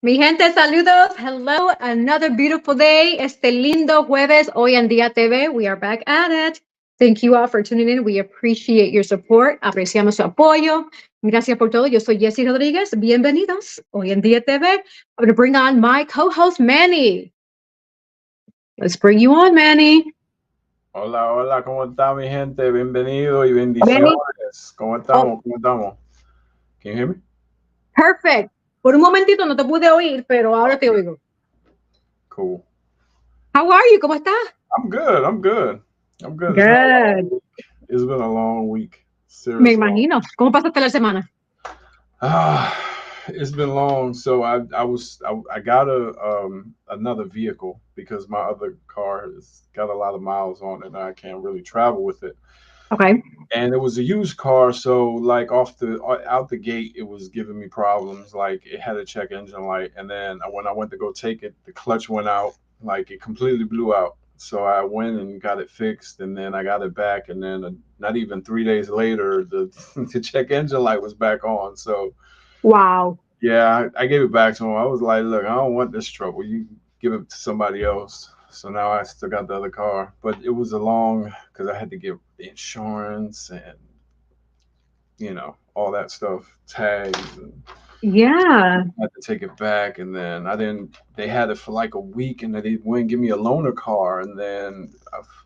Mi gente, saludos. Hello, another beautiful day. Este lindo jueves, Hoy en Día TV. We are back at it. Thank you all for tuning in. We appreciate your support. Apreciamos su apoyo. Gracias por todo. Yo soy Jessie Rodríguez. Bienvenidos. Hoy en Día TV. I'm going to bring on my co-host, Manny. Let's bring you on, Manny. Hola, hola, ¿cómo está mi gente? Bienvenido y Manny. bendiciones. ¿Cómo estamos? ¿Cómo estamos? Can you hear me? Perfect. Por un momentito no te pude oír, pero ahora te oigo. Cool. How are you? ¿Cómo estás? I'm good. I'm good. I'm good. Good. It's been a long week. Me Seriously. imagino. ¿Cómo pasaste la semana? It's been long. So I got another vehicle because my other car has got a lot of miles on it and I can't really travel with it. Okay. And it was a used car, so like out the gate it was giving me problems. Like it had a check engine light, and then when I went to go take it, the clutch went out, like it completely blew out. So I went and got it fixed, and then I got it back, and then not even 3 days later the the check engine light was back on. So Wow. yeah, I gave it back to him. I was like, look, I don't want this trouble, you give it to somebody else. So now I still got the other car, but it was a long, because I had to get the insurance and all that stuff, tags, and Yeah. I had to take it back. And then I didn't. They had it for like a week, and they wouldn't give me a loaner car. And then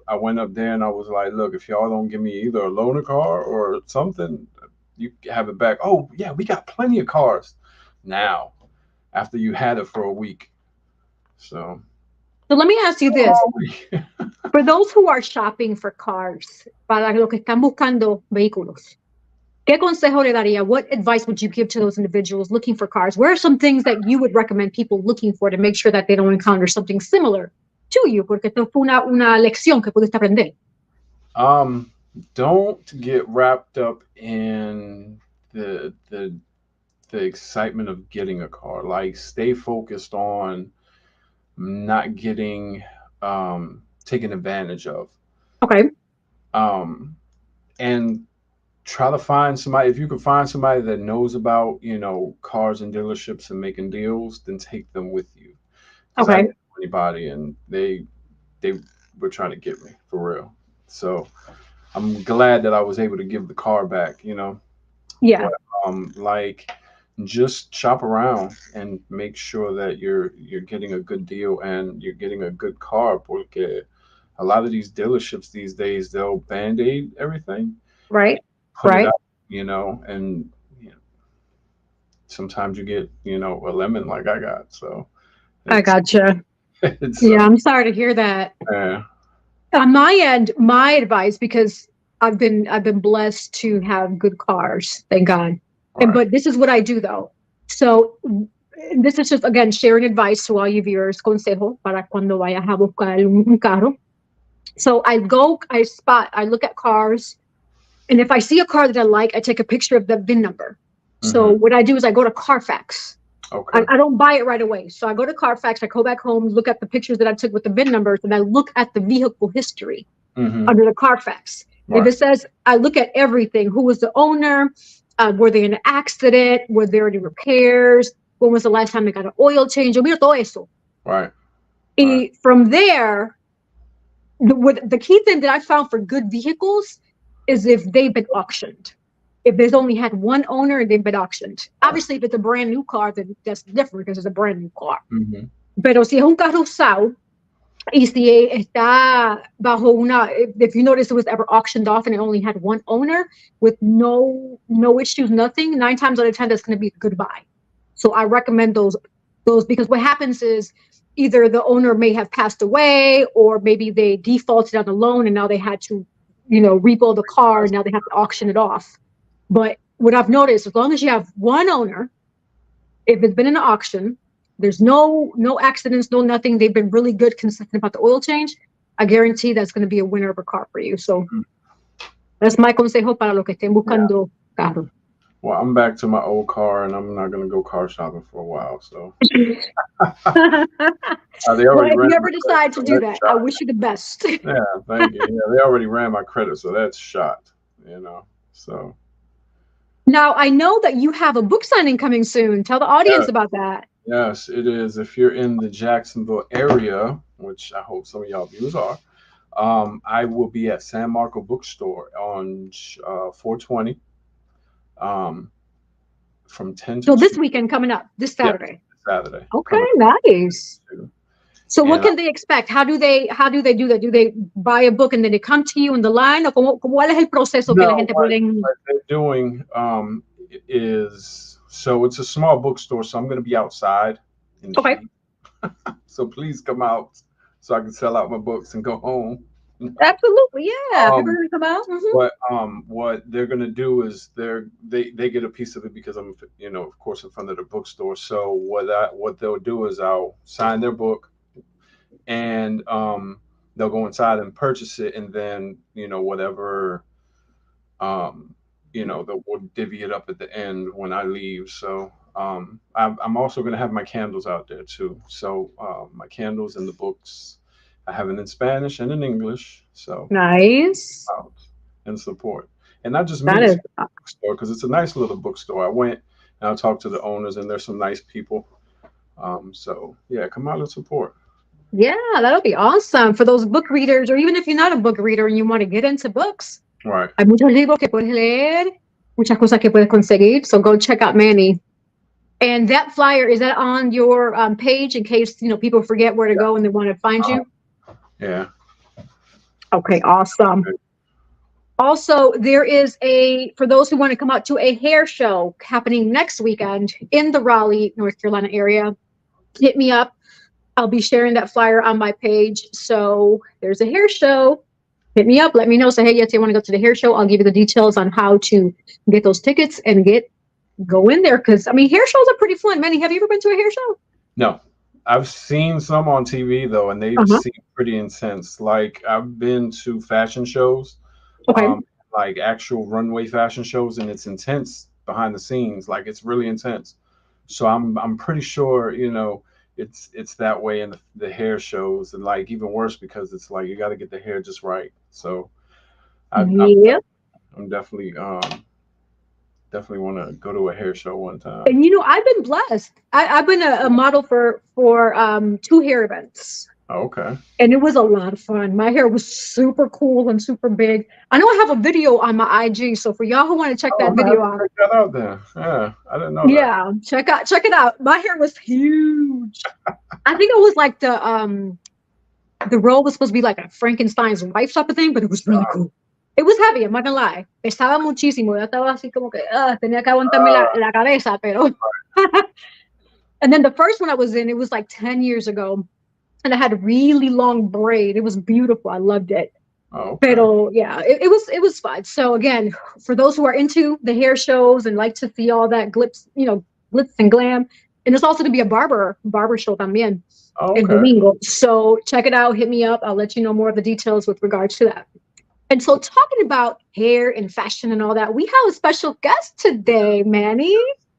I went up there and I was like, look, if y'all don't give me either a loaner car or something, you have it back. Oh yeah, we got plenty of cars now. After you had it for a week, so. So let me ask you this. For those who are shopping for cars, para los que están buscando vehículos, ¿qué consejo le daría? What advice would you give to those individuals looking for cars? Where are some things that you would recommend people looking for to make sure that they don't encounter something similar to you? Porque esto fue una lección que pudiste aprender. Don't get wrapped up in the excitement of getting a car. Like stay focused on not getting taken advantage of. Okay. And try to find somebody. If you can find somebody that knows about cars and dealerships and making deals, then take them with you. 'Cause I Okay. didn't know anybody, and they were trying to get me for real. So I'm glad that I was able to give the car back. Yeah. Like just shop around and make sure that you're getting a good deal and you're getting a good car. Porque a lot of these dealerships these days, they'll band-aid everything, Right. put it Right. out, and sometimes you get a lemon like I got. So I it's gotcha. it's Yeah, I'm sorry to hear that. yeah. On my end, my advice, because I've been blessed to have good cars, thank God. Right. But this is what I do though. So this is just again sharing advice to all you viewers, consejo para cuando vayas a buscar un carro. So I look at cars, and if I see a car that I like, I take a picture of the VIN number. So what I do is I go to Carfax. Okay. I don't buy it right away. So I go to Carfax, I go back home, look at the pictures that I took with the VIN numbers, and I look at the vehicle history under the Carfax. Right. If it says, I look at everything. Who was the owner? Were they in an accident? Were there any repairs? When was the last time they got an oil change? Yo miro todo eso. Right. Y from there, the key thing that I found for good vehicles is if they've been auctioned. If there's only had one owner and they've been auctioned. Obviously, if it's a brand new car, then that's different because it's a brand new car. Pero si es un carro usado, y si está bajo if you notice it was ever auctioned off and it only had one owner with no issues, nothing, 9 times out of 10, that's going to be a good buy. So I recommend those because what happens is either the owner may have passed away or maybe they defaulted on the loan and now they had to, repo the car and now they have to auction it off. But what I've noticed, as long as you have one owner, if it's been an auction, there's no accidents, no nothing. They've been really good, consistent about the oil change. I guarantee that's going to be a winner of a car for you. So that's my consejo para los que estén buscando carro. Well, I'm back to my old car, and I'm not going to go car shopping for a while. So, well, if you ever decide to do that, I wish you the best. Yeah, thank you. Yeah, they already ran my credit, so that's shot. So. Now, I know that you have a book signing coming soon. Tell the audience about that. Yes, it is. If you're in the Jacksonville area, which I hope some of y'all viewers are, I will be at San Marco Bookstore on 420 um, from 10 to So this 2. weekend coming up, this Yeah, Saturday. Saturday Okay, coming nice. up. So what And can they expect? How do they do that? Do they buy a book and then they come to you in the line? O cuál es el proceso que la no, gente pueden... what they're doing is so it's a small bookstore, so I'm going to be outside in the Okay, heat. So please come out so I can sell out my books and go home. absolutely, yeah. People are Um, gonna come out. what they're gonna do is they get a piece of it because I'm of course in front of the bookstore. So what they'll do is I'll sign their book and they'll go inside and purchase it, and then whatever um we'll divvy it up at the end when I leave. So I'm also gonna have my candles out there too. So my candles and the books I have it in Spanish and in English. So Nice. out and support. And not just That me, is, bookstore because it's a nice little bookstore. I went and I talked to the owners, and there's some nice people. So yeah, come out and support. yeah, that'll be awesome for those book readers, or even if you're not a book reader and you want to get into books. Right. Hay muchos libros que puedes leer, muchas cosas que puedes conseguir. So go check out Manny. And that flyer, is that on your page in case people forget where to go and they want to find Uh, you? yeah. Okay, awesome. Also, there is for those who want to come out to a hair show happening next weekend in the Raleigh, North Carolina area. Hit me up. I'll be sharing that flyer on my page. So there's a hair show. Hit me up. Let me know. Say, hey, yes, I want to go to the hair show. I'll give you the details on how to get those tickets and go in there. Because I mean, hair shows are pretty fun. Manny, have you ever been to a hair show? No, I've seen some on TV though, and they Uh-huh. seem pretty intense. Like I've been to fashion shows, Okay. like actual runway fashion shows, and it's intense behind the scenes. Like it's really intense. So I'm pretty sure it's that way in the hair shows, and like even worse because it's like you got to get the hair just right. So I, I'm Yeah. I'm definitely want to go to a hair show one time. And I've been blessed. I've been a model for two hair events. Oh, okay. And it was a lot of fun. My hair was super cool and super big. I know I have a video on my IG, so for y'all who want to check Oh, that I'm gonna have video to out, check that out then. Yeah, I didn't know that. yeah, check it out. My hair was huge. I think it was like the role was supposed to be like a Frankenstein's wife type of thing, but it was really cool. It was heavy, I'm not gonna lie. Pesaba muchísimo. Yo estaba así como que tenía que aguantarme Uh, la cabeza, pero. And then the first one I was in, it was like 10 years ago, and I had really long braid. It was beautiful. I loved it. oh, okay. Pero yeah, it was fun. So again, for those who are into the hair shows and like to see all that glitz and glam, and it's also to be a barber show también Oh, el okay. domingo. So check it out. Hit me up. I'll let you know more of the details with regards to that. And so talking about hair and fashion and all that, we have a special guest today, Manny.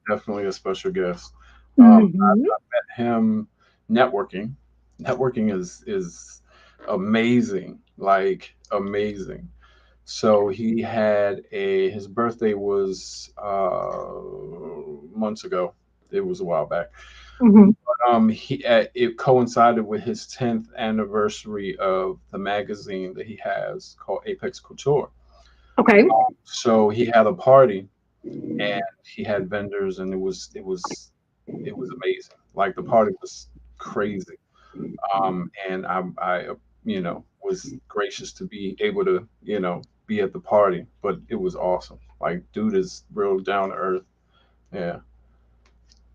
Definitely a special guest. Hmm. I met him networking. Networking is amazing, like amazing. So he had his birthday was months ago. It was a while back. Hmm. It coincided with his 10th anniversary of the magazine that he has called Apex Couture. Okay. So he had a party and he had vendors, and it was amazing. Like the party was crazy. And I was gracious to be able to be at the party, but it was awesome. Like dude is real down to earth. Yeah.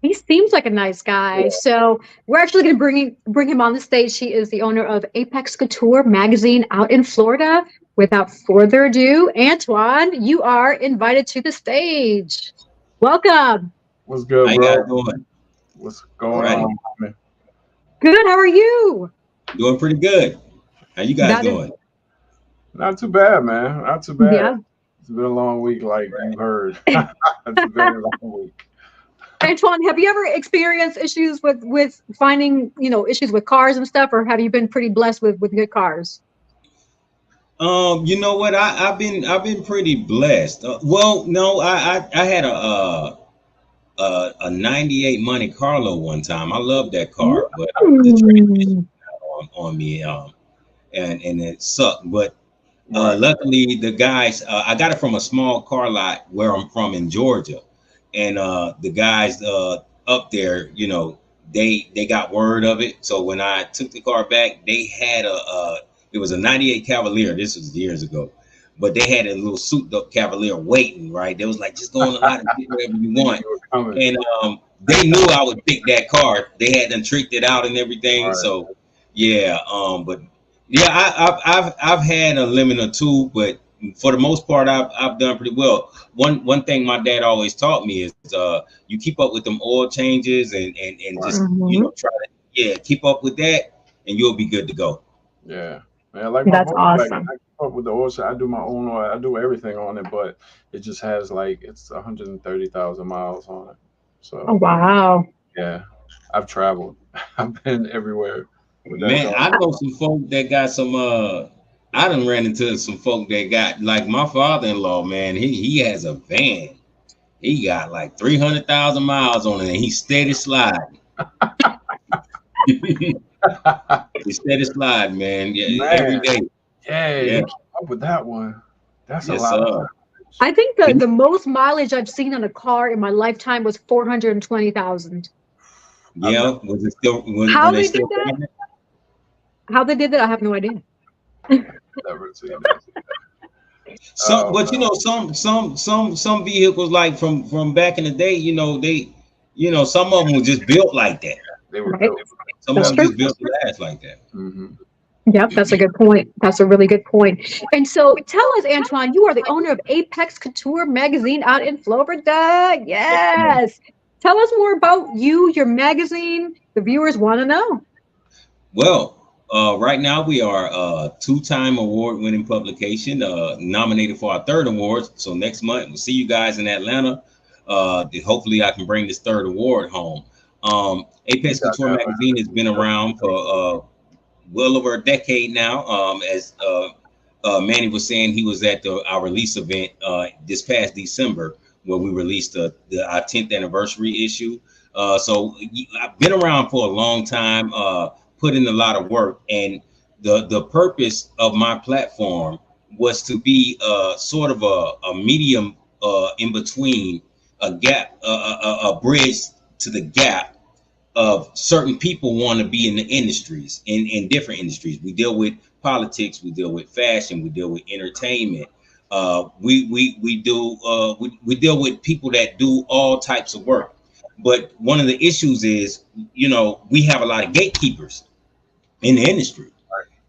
He seems like a nice guy. So we're actually going to bring him on the stage. He is the owner of Apex Couture magazine out in Florida. Without further ado, Antoine, you are invited to the stage. Welcome. What's How good, you guys bro? doing? What's All going righty. on, man? Good. How are you? Doing pretty good. How you guys That is, doing? Not too bad, man. Not too bad. yeah. It's been a long week, like you heard. It's a very long week. Antoine, have you ever experienced issues with finding issues with cars and stuff, or have you been pretty blessed with good cars? You know what? I've been pretty blessed. Well, no, I had a '98 Monte Carlo one time. I love that car, but the transmission on me, and it sucked. But Right. luckily, the guys, I got it from a small car lot where I'm from in Georgia, and the guys up there, they got word of it. So when I took the car back, they had it was a '98 Cavalier. This was years ago, but they had a little souped up Cavalier waiting. Right, they was like, just go on the lot and get whatever you They knew want. you were coming. And they knew I would pick that car. They had them tricked it out and everything. Right. So yeah, but yeah, I've had a limit or two, but for the most part, I've done pretty well. One thing my dad always taught me is you keep up with them oil changes and just try to keep up with that, and you'll be good to go. Yeah. Man, like my That's Volkswagen, awesome. I keep up with the oil. I do my own oil. I do everything on it, but it just has like it's 130,000 miles on it. Oh, So wow. yeah, I've traveled. I've been everywhere with that Man, car. I know some folk that got some. I done ran into some folk that got like my father-in-law. Man, he has a van. He got like 300,000 miles on it, and he's steady sliding. He's steady sliding, man. Yeah, every Man, day. yeah, Yeah, you keep up with that one. That's a yes, lot of sir. mileage. I think the most mileage I've seen on a car in my lifetime was 420,000. I've Yeah, never, was it still when How they they did still that? doing it? How they did that, I have no idea. never seen that. Some, Oh but some vehicles like from back in the day, some of them were just built like that. they were Right. built. Some of That's them true. just built to last like that. Hmm. Yep, that's a good point. That's a really good point. And so tell us, Antoine, you are the owner of Apex Couture magazine out in Florida. Yes. Tell us more about you, your magazine. The viewers want to know. Well, right now we are a two-time award-winning publication, nominated for our third award. So next month we'll see you guys in Atlanta. Hopefully I can bring this third award home. You Apex got Couture that, magazine has been around for well over a decade now. As Manny was saying, he was at our release event this past December where we released our 10th anniversary issue. So I've been around for a long time, put in a lot of work, and the purpose of my platform was to be sort of a medium in between a gap, a bridge to the gap of certain people want to be in the industries, in different industries. We deal with politics, we deal with fashion, we deal with entertainment. We deal with people that do all types of work. But one of the issues is, we have a lot of gatekeepers in the industry.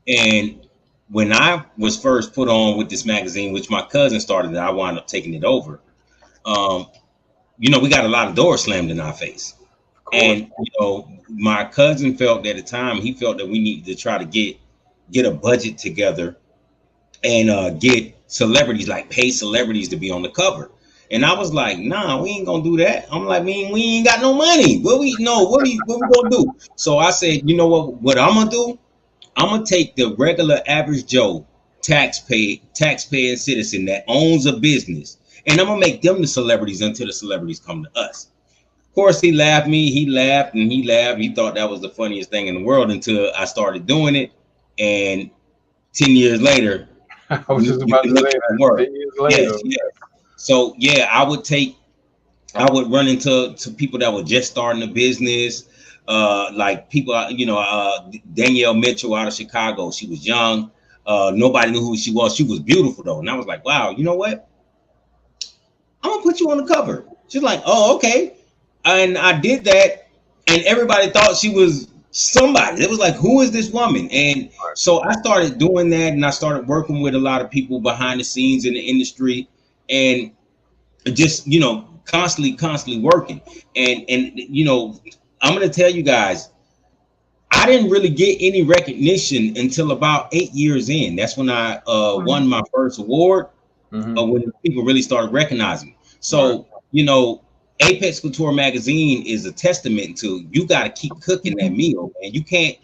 And when I was first put on with this magazine, which my cousin started, I wound up taking it over. Um, we got a lot of doors slammed in our face. of course. And my cousin felt at the time, he felt that we needed to try to get a budget together and get celebrities, like pay celebrities to be on the cover. And I was like, nah, we ain't gonna do that. I'm like, we ain't got no money. What we gonna do? So I said, you know what I'm gonna do? I'm gonna take the regular average Joe taxpaying citizen that owns a business, and I'm gonna make them the celebrities until the celebrities come to us. Of course, he laughed me. He laughed and he laughed. He thought that was the funniest thing in the world until I started doing it. And 10 years later, I was just you about can to look say at the that. world. 10 years Yes, later. yes. So yeah, I would run into people that were just starting a business, like people, Danielle Mitchell out of Chicago. She was young. Nobody knew who she was. She was beautiful though, and I was like, wow, you know what? I'm gonna put you on the cover. She's like, oh, okay. And I did that, and everybody thought she was somebody. It was like, who is this woman? And so I started doing that, and I started working with a lot of people behind the scenes in the industry, and just constantly working. And I'm gonna tell you guys, I didn't really get any recognition until about 8 years in. That's when I won my first award, Hmm. when people really started recognizing me. Right. So, Apex Couture magazine is a testament to, you got to keep cooking that meal, and you can't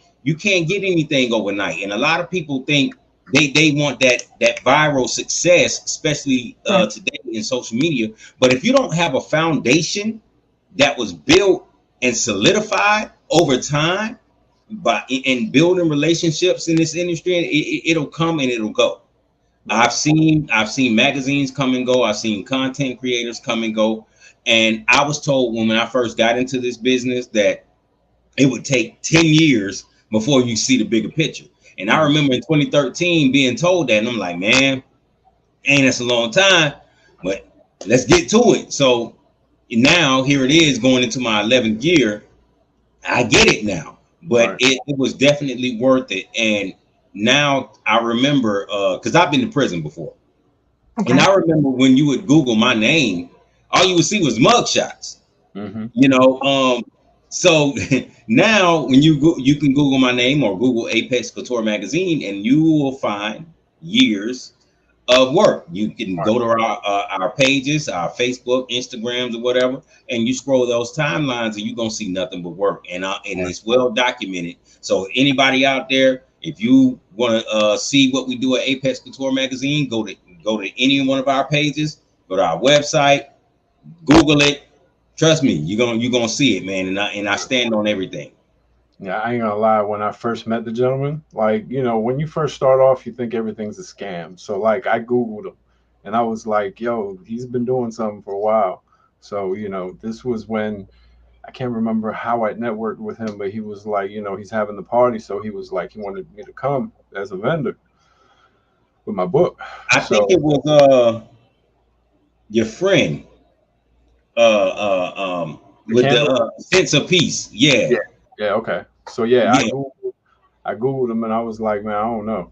get anything overnight. And a lot of people think they want that viral success, especially today in social media. But if you don't have a foundation, that was built and solidified over time by in building relationships in this industry. It'll come and it'll go. I've seen magazines come and go. I've seen content creators come and go. And I was told when I first got into this business that it would take 10 years before you see the bigger picture. And I remember in 2013 being told that, and I'm like, man, ain't that's a long time, but let's get to it. So now here it is going into my 11th year. I get it now, but Right. it was definitely worth it. And now I remember, because I've been to prison before. Okay. And I remember when you would Google my name, all you would see was mugshots. Mm-hmm. You know, so now when you can Google my name or Google Apex Couture magazine, and you will find years of work. You can go to our pages, our Facebook, Instagrams, or whatever, and you scroll those timelines, and you're gonna see nothing but work. And it's well documented. So anybody out there, if you want to see what we do at Apex Couture magazine, go to any one of our pages, go to our website, Google it. Trust me, you're gonna see it, man. And I stand on everything. Yeah, I ain't gonna lie. When I first met the gentleman, like, you know, when you first start off, you think everything's a scam. So like, I Googled him, and I was like, yo, he's been doing something for a while. So, you know, this was when I can't remember how I networked with him, but he was like, you know, he's having the party, so he was like, he wanted me to come as a vendor with my book. I think it was your friend with the sense of peace. Yeah. Yeah. Okay. So yeah, Yeah. I Googled him, and I was like, man, I don't know.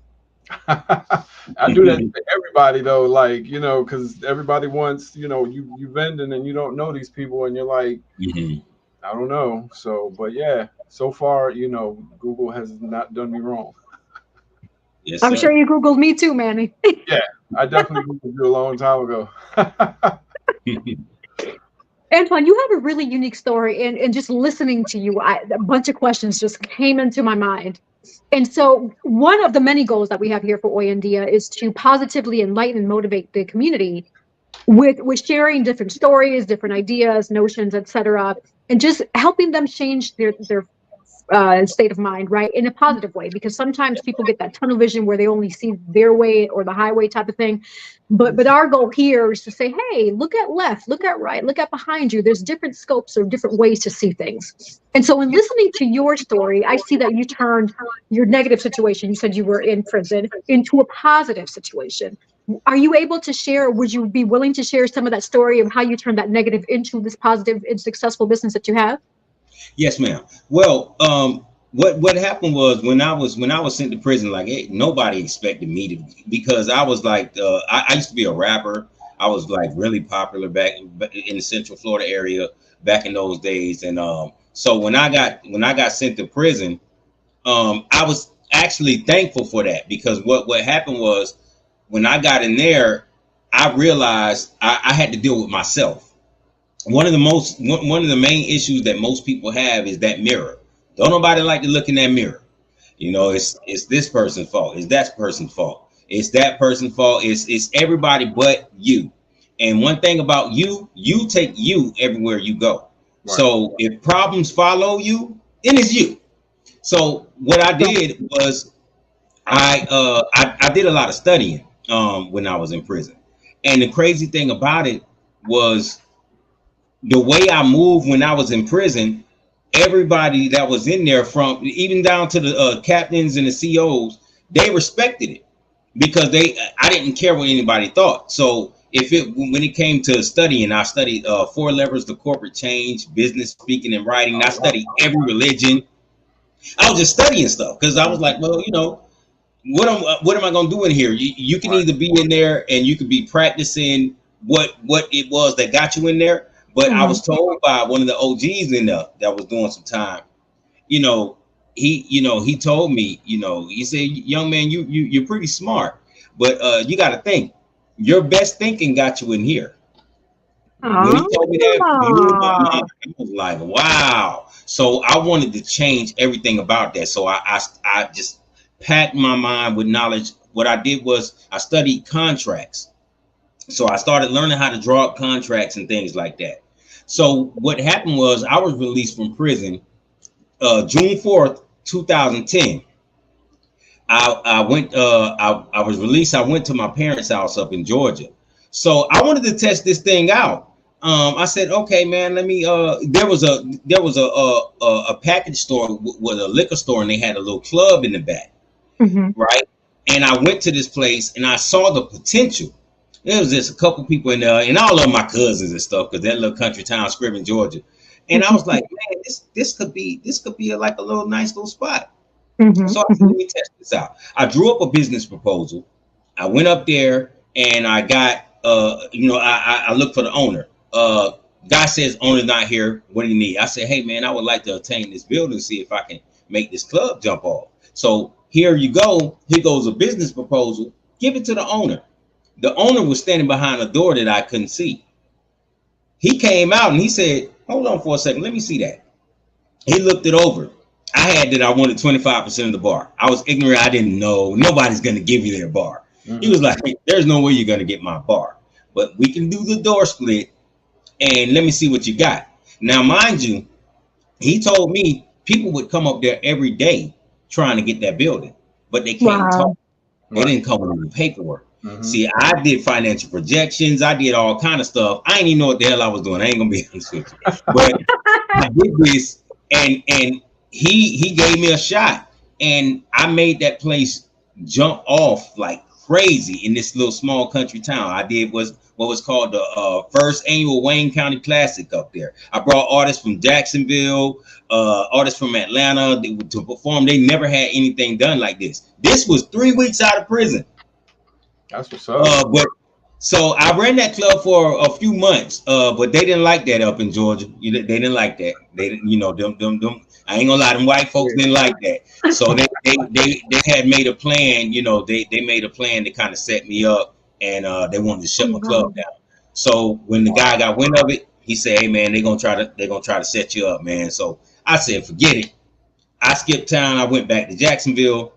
I do that to everybody though, like, you know, because everybody wants, you know, you vending and you don't know these people, and you're like, I don't know. So, but yeah, so far, you know, Google has not done me wrong. Yes, I'm sir. sure you Googled me too, Manny. Yeah, I definitely Googled you a long time ago. Antoine, you have a really unique story, and just listening to you, a bunch of questions just came into my mind. And so, one of the many goals that we have here for Oyandia is to positively enlighten and motivate the community with sharing different stories, different ideas, notions, etc., and just helping them change their state of mind, right, in a positive way. Because sometimes people get that tunnel vision where they only see their way or the highway type of thing. But our goal here is to say, hey, look at left, look at right, look at behind you. There's different scopes or different ways to see things. And so in listening to your story, I see that you turned your negative situation, you said you were in prison, into a positive situation. Are you able to share, would you be willing to share some of that story of how you turned that negative into this positive and successful business that you have? Yes, ma'am. Well, what happened was when I was sent to prison, like nobody expected me to, because I was like, I used to be a rapper. I was like really popular back in the Central Florida area back in those days. And so when I got sent to prison, I was actually thankful for that, because what happened was when I got in there, I realized I had to deal with myself. One of the main issues that most people have is that mirror. Don't nobody like to look in that mirror. You know, it's this person's fault. It's that person's fault. It's that person's fault. It's everybody but you. And one thing about you take you everywhere you go. Right. So if problems follow you, then it's you. So what I did was I did a lot of studying when I was in prison. And the crazy thing about it was the way I moved when I was in prison. Everybody that was in there, from even down to the captains and the COs, they respected it, because I didn't care what anybody thought. So when it came to studying, I studied 4 levers to corporate change, business, speaking, and writing. I studied every religion. I was just studying stuff because I was like, well, you know, what am I going to do in here? You can either be in there and you could be practicing what it was that got you in there. But I was told by one of the OGs in there that was doing some time, he told me, he said, young man, you're pretty smart, but you got to think, your best thinking got you in here. When he told me that, I was like, wow. So I wanted to change everything about that. So I just packed my mind with knowledge. What I did was I studied contracts. So I started learning how to draw up contracts and things like that. So what happened was I was released from prison June 4th, 2010. I went I was released. I went to my parents' house up in Georgia. So I wanted to test this thing out. I said, okay, man, let me there was a package store with a liquor store, and they had a little club in the back. Right? And I went to this place and I saw the potential. There was just a couple people in there, and all of my cousins and stuff, because that little country town, Scriven, Georgia. And I was like, man, this could be like a little nice little spot. So I said, let me test this out. I drew up a business proposal. I went up there and I got I looked for the owner. Guy says, owner's not here. What do you need? I said, hey man, I would like to obtain this building, see if I can make this club jump off. So here you go. Here goes a business proposal. Give it to the owner. The owner was standing behind a door that I couldn't see. He came out and he said, hold on for a second. Let me see that. He looked it over. I had that I wanted 25% of the bar. I was ignorant. I didn't know. Nobody's going to give you their bar. He was like, hey, there's no way you're going to get my bar. But we can do the door split and let me see what you got. Now, mind you, he told me people would come up there every day trying to get that building, but they can't talk. They didn't come with the paperwork. See, I did financial projections. I did all kind of stuff. I didn't even know what the hell I was doing. I ain't gonna be honest with you, but I did this, and he gave me a shot, and I made that place jump off like crazy in this little small country town. I did what was called the first annual Wayne County Classic up there. I brought artists from Jacksonville, artists from Atlanta to perform. They never had anything done like this. This was 3 weeks out of prison. That's what's up. But so I ran that club for a few months, but they didn't like that up in Georgia. They didn't like that. They didn't, them. I ain't gonna lie, them white folks didn't like that. So they had made a plan. They made a plan to kind of set me up, and they wanted to shut my club down. So when the guy got wind of it, he said, "Hey man, they're gonna try to set you up, man." So I said, "Forget it." I skipped town. I went back to Jacksonville.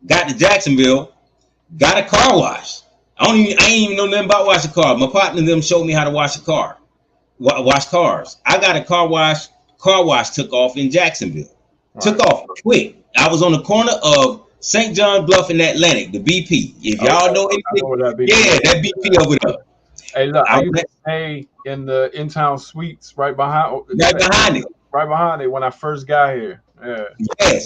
Got to Jacksonville. Got a car wash. I ain't even know nothing about washing cars. My partner them showed me how to wash a car, wash cars. I got a car wash. Car wash took off in Jacksonville. Took off quick. I was on the corner of St. John Bluff and Atlantic, the BP. If y'all know anything, that BP over there. Hey, look, I used to stay in the in-town suites right behind it. Right behind it when I first got here. Yeah.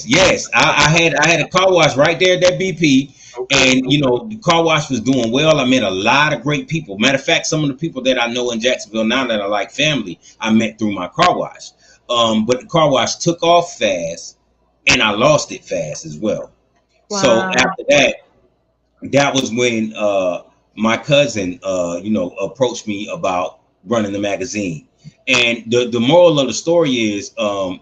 Yes. I had a car wash right there at that BP. And the car wash was doing well. I met a lot of great people. Matter of fact, some of the people that I know in Jacksonville now that are like family, I met through my car wash. But the car wash took off fast, and I lost it fast as well. Wow. So after that was when my cousin, approached me about running the magazine. And the moral of the story is, I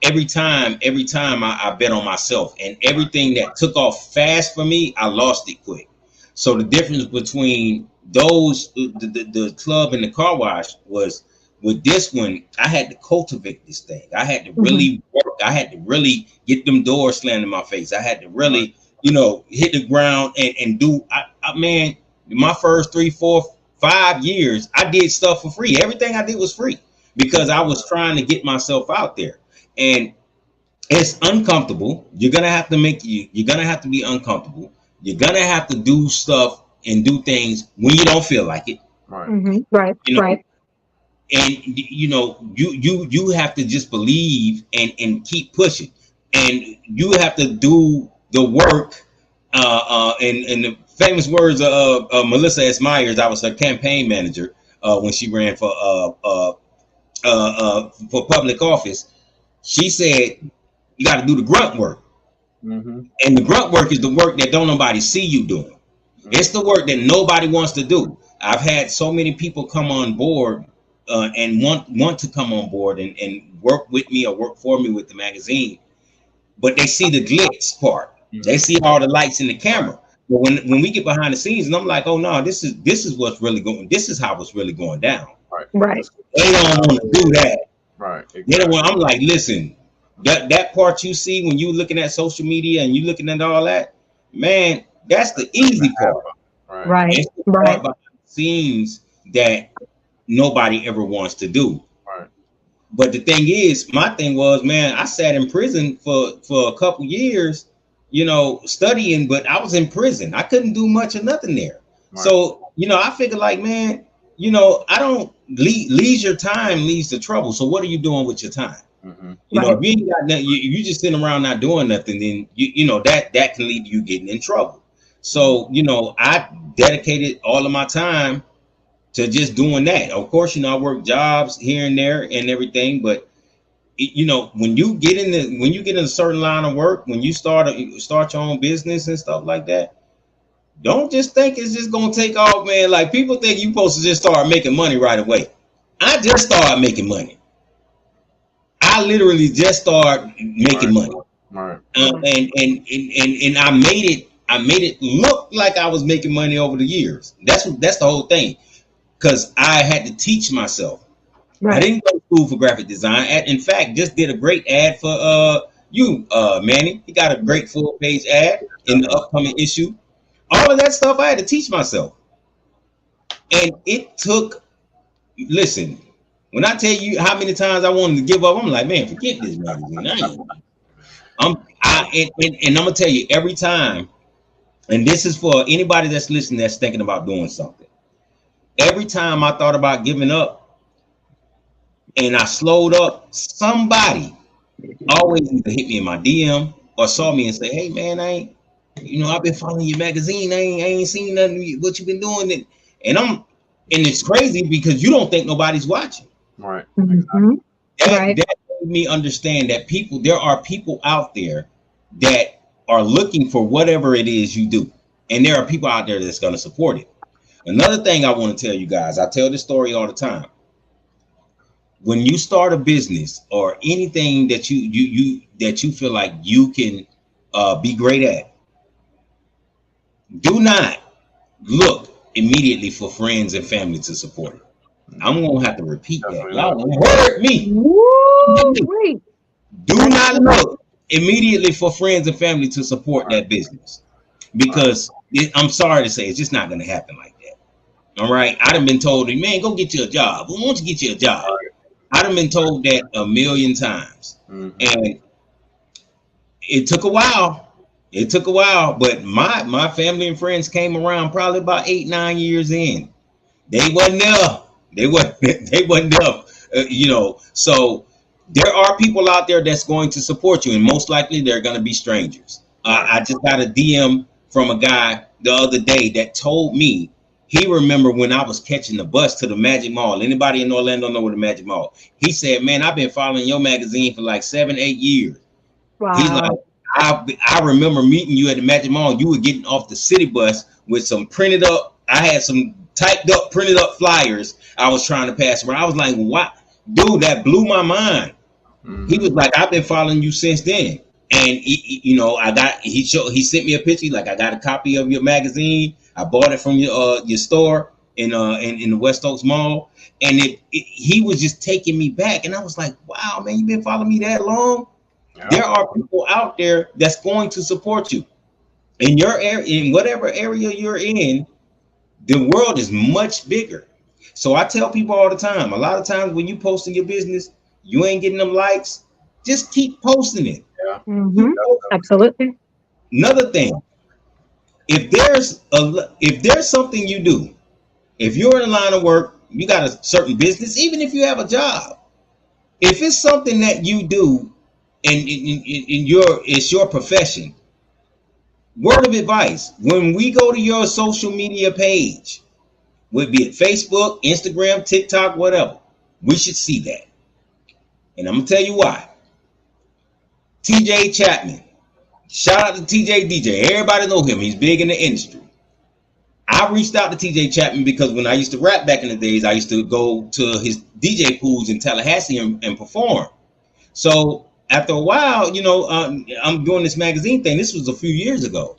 every time I bet on myself, and everything that took off fast for me, I lost it quick. So the difference between those, the club and the car wash was, with this one, I had to cultivate this thing. I had to really work. I had to really get them doors slammed in my face. I had to really, hit the ground and do. Man, my first 3, 4, 5 years, I did stuff for free. Everything I did was free because I was trying to get myself out there. And it's uncomfortable. You're gonna have to you're gonna have to be uncomfortable. You're gonna have to do stuff and do things when you don't feel like it. Right. Right. And you have to just believe and keep pushing. And you have to do the work. And the famous words of Melissa S. Myers, I was her campaign manager when she ran for public office. She said, you got to do the grunt work. And the grunt work is the work that don't nobody see you doing. It's the work that nobody wants to do. I've had so many people come on board and want to come on board and work with me or work for me with the magazine, but they see the glitz part. They see all the lights in the camera. But when we get behind the scenes, and I'm like, oh no, this is what's really going. This is how it's really going down. Right. They don't want to do that. Right. Exactly. They don't want. I'm like, listen, that part you see when you looking at social media and you looking at all that, man, that's the easy part. Right. It's the part behind the scenes that nobody ever wants to do. Right. But the thing is, my thing was, man, I sat in prison for a couple years, you know, studying, but I was in prison. I couldn't do much or nothing there. Right. So, you know, I figured like, man, you know, I don't leisure time leads to trouble. So what are you doing with your time? Mm-hmm. You know, if you ain't got nothing, you just sitting around not doing nothing, then you know that can lead to you getting in trouble. So, you know, I dedicated all of my time to just doing that. Of course, you know, I work jobs here and there and everything, but you know, when you get in a certain line of work, when you start your own business and stuff like that, don't just think it's just gonna take off, man. Like people think you're supposed to just start making money right away. I just started making money. I literally just started making money. Right. And I made it look like I was making money over the years. That's the whole thing. Because I had to teach myself. Right. I didn't go to school for graphic design. In fact, just did a great ad for you, Manny. He got a great full page ad in the upcoming issue. All of that stuff I had to teach myself. And it took, listen, when I tell you how many times I wanted to give up, I'm like, man, forget this magazine. I'm gonna tell you every time, and this is for anybody that's listening that's thinking about doing something. Every time I thought about giving up and I slowed up, somebody always either hit me in my DM or saw me and say, hey man, I've been following your magazine. I ain't seen nothing what you've been doing. And it's crazy because you don't think nobody's watching. Right. Mm-hmm. That made me understand that there are people out there that are looking for whatever it is you do. And there are people out there that's going to support it. Another thing I want to tell you guys, I tell this story all the time. When you start a business or anything that you feel like you can be great at, do not look immediately for friends and family to support it. I'm gonna have to repeat that. Y'all heard me. Woo, do not look immediately for friends and family to support that business, because I'm sorry to say it's just not gonna happen like that. All right, I done been told, man, go get you a job. Who wants to get you a job? I done been told that a million times, and it took a while. It took a while, but my family and friends came around probably about 8-9 years in. They wasn't there. They wasn't there. So there are people out there that's going to support you, and most likely they're going to be strangers. I just got a DM from a guy the other day that told me he remembered when I was catching the bus to the Magic Mall. Anybody in Orlando know where the Magic Mall? He said, man, I've been following your magazine for like 7-8 years. Wow. He's like, I remember meeting you at the Magic Mall. You were getting off the city bus with some printed up. I had some typed up, printed up flyers I was trying to pass around. I was like, what? Dude, that blew my mind. He was like, I've been following you since then. And he sent me a picture. Like, I got a copy of your magazine. I bought it from your store in the West Oaks Mall. And he was just taking me back. And I was like, wow, man, you've been following me that long? Yeah. There are people out there that's going to support you. In your area, in whatever area you're in, the world is much bigger. So I tell people all the time, a lot of times when you posting your business, you ain't getting them likes, just keep posting it. Yeah. Mm-hmm. Absolutely. Another thing, if there's something you do, if you're in a line of work, you got a certain business, even if you have a job, if it's something that you do and it's your profession, word of advice, when we go to your social media page, would be it Facebook, Instagram, TikTok, whatever, we should see that. And I'm gonna tell you why. TJ Chapman, shout out to TJ DJ. Everybody know him. He's big in the industry. I reached out to TJ Chapman because when I used to rap back in the days, I used to go to his DJ pools in Tallahassee and perform. So after a while, I'm doing this magazine thing. This was a few years ago.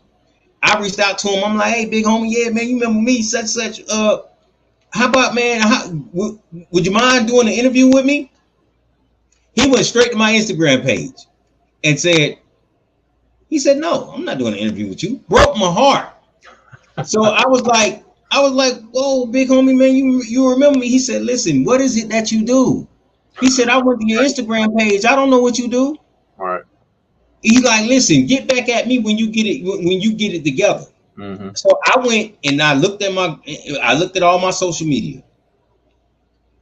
I reached out to him. I'm like, hey, big homie, yeah, man, you remember me, such. How about, man, would you mind doing an interview with me? He went straight to my Instagram page and said, no, I'm not doing an interview with you. Broke my heart. So I was like, I was like, whoa, big homie, man, you remember me? He said, listen, what is it that you do? He said, I went to your Instagram page. I don't know what you do. All right. He's like, listen, get back at me when you get it together. Mm-hmm. So I went and I looked at all my social media.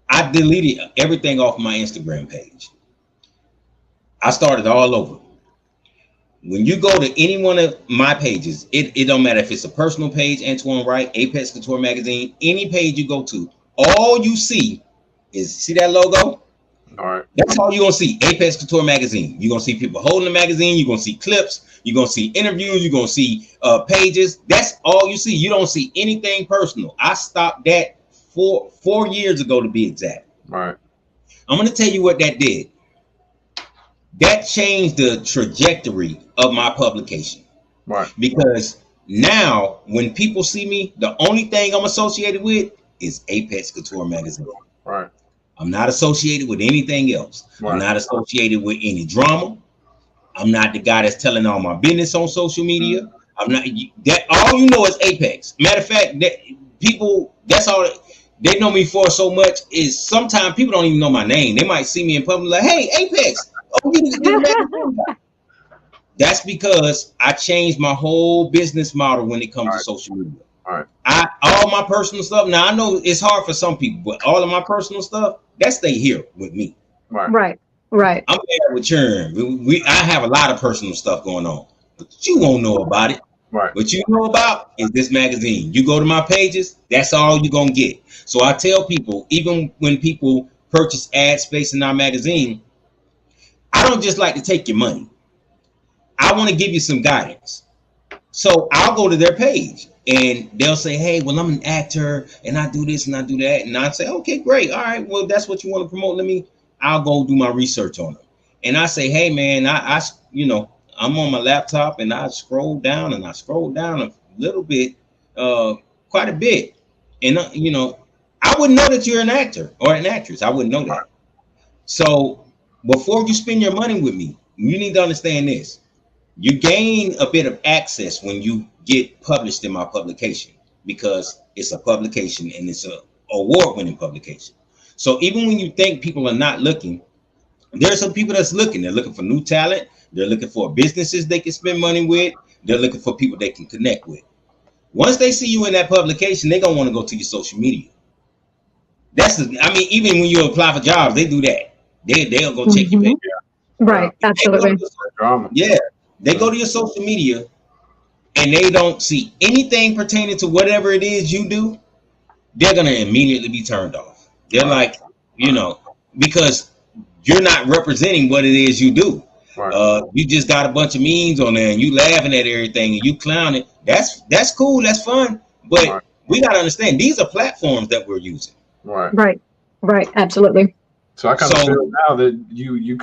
I deleted everything off my Instagram page. I started all over. When you go to any one of my pages, it don't matter if it's a personal page, Antoine Wright, Apex Couture Magazine, any page you go to, all you see that logo? All right. That's all you're going to see, Apex Couture Magazine. You're going to see people holding the magazine. You're going to see clips. You're going to see interviews. You're going to see pages. That's all you see. You don't see anything personal. I stopped that 4 years ago, to be exact. All right. I'm going to tell you what that did. That changed the trajectory of my publication. Right. Because now when people see me, the only thing I'm associated with is Apex Couture Magazine. Right. I'm not associated with anything else. Right. I'm not associated with any drama. I'm not the guy that's telling all my business on social media. I'm not that. All you know is Apex. Matter of fact, that people, that's all they know me for so much is sometimes people don't even know my name. They might see me in public like, hey, Apex. Oh, that's because I changed my whole business model when it comes to social media. All right. All my personal stuff. Now I know it's hard for some people, but all of my personal stuff that stay here with me. Right. Right. I'm married with Churn. I have a lot of personal stuff going on, but you won't know about it. Right. What you know about is this magazine. You go to my pages, that's all you're gonna get. So I tell people, even when people purchase ad space in our magazine, I don't just like to take your money. I want to give you some guidance. So I'll go to their page and they'll say, hey, well, I'm an actor and I do this and I do that. And I say, okay, great. All right. Well, that's what you want to promote. I'll go do my research on them. And I say, hey, man, I'm on my laptop and I scroll down a little bit, quite a bit. And, I wouldn't know that you're an actor or an actress. I wouldn't know that. So before you spend your money with me, you need to understand this. You gain a bit of access when you get published in my publication because it's a publication and it's an award-winning publication. So even when you think people are not looking, there are some people that's looking. They're looking for new talent. They're looking for businesses they can spend money with. They're looking for people they can connect with. Once they see you in that publication, they're going to want to go to your social media. Even when you apply for jobs, they do that. They'll go check your page. Right, absolutely. They go to your social media and they don't see anything pertaining to whatever it is you do, they're going to immediately be turned off. They're like, because you're not representing what it is you do. Right. You just got a bunch of memes on there and you laughing at everything and you clowning. That's cool. That's fun. But we got to understand these are platforms that we're using. Right. Absolutely. So I kind of feel now that you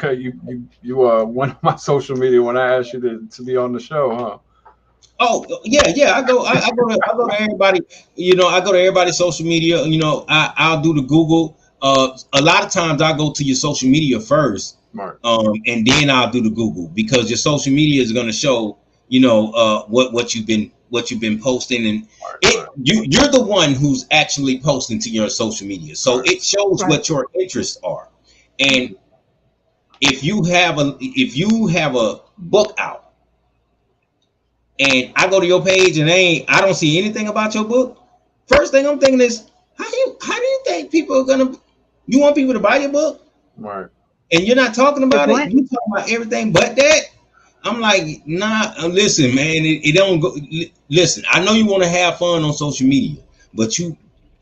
went on my social media when I asked you to be on the show, huh? Oh yeah. I go to everybody. I go to everybody's social media. I'll do the Google. A lot of times I go to your social media first, and then I'll do the Google because your social media is going to show what you've been posting, and you're the one who's actually posting to your social media, so it shows what your interests are. And if you have a book out and I go to your page and I don't see anything about your book, first thing I'm thinking is how do you think people are you want people to buy your book? Right. And you're not talking about it, you're talking about everything but that. I'm like, nah, listen, man, it don't go. Listen, I know you want to have fun on social media, but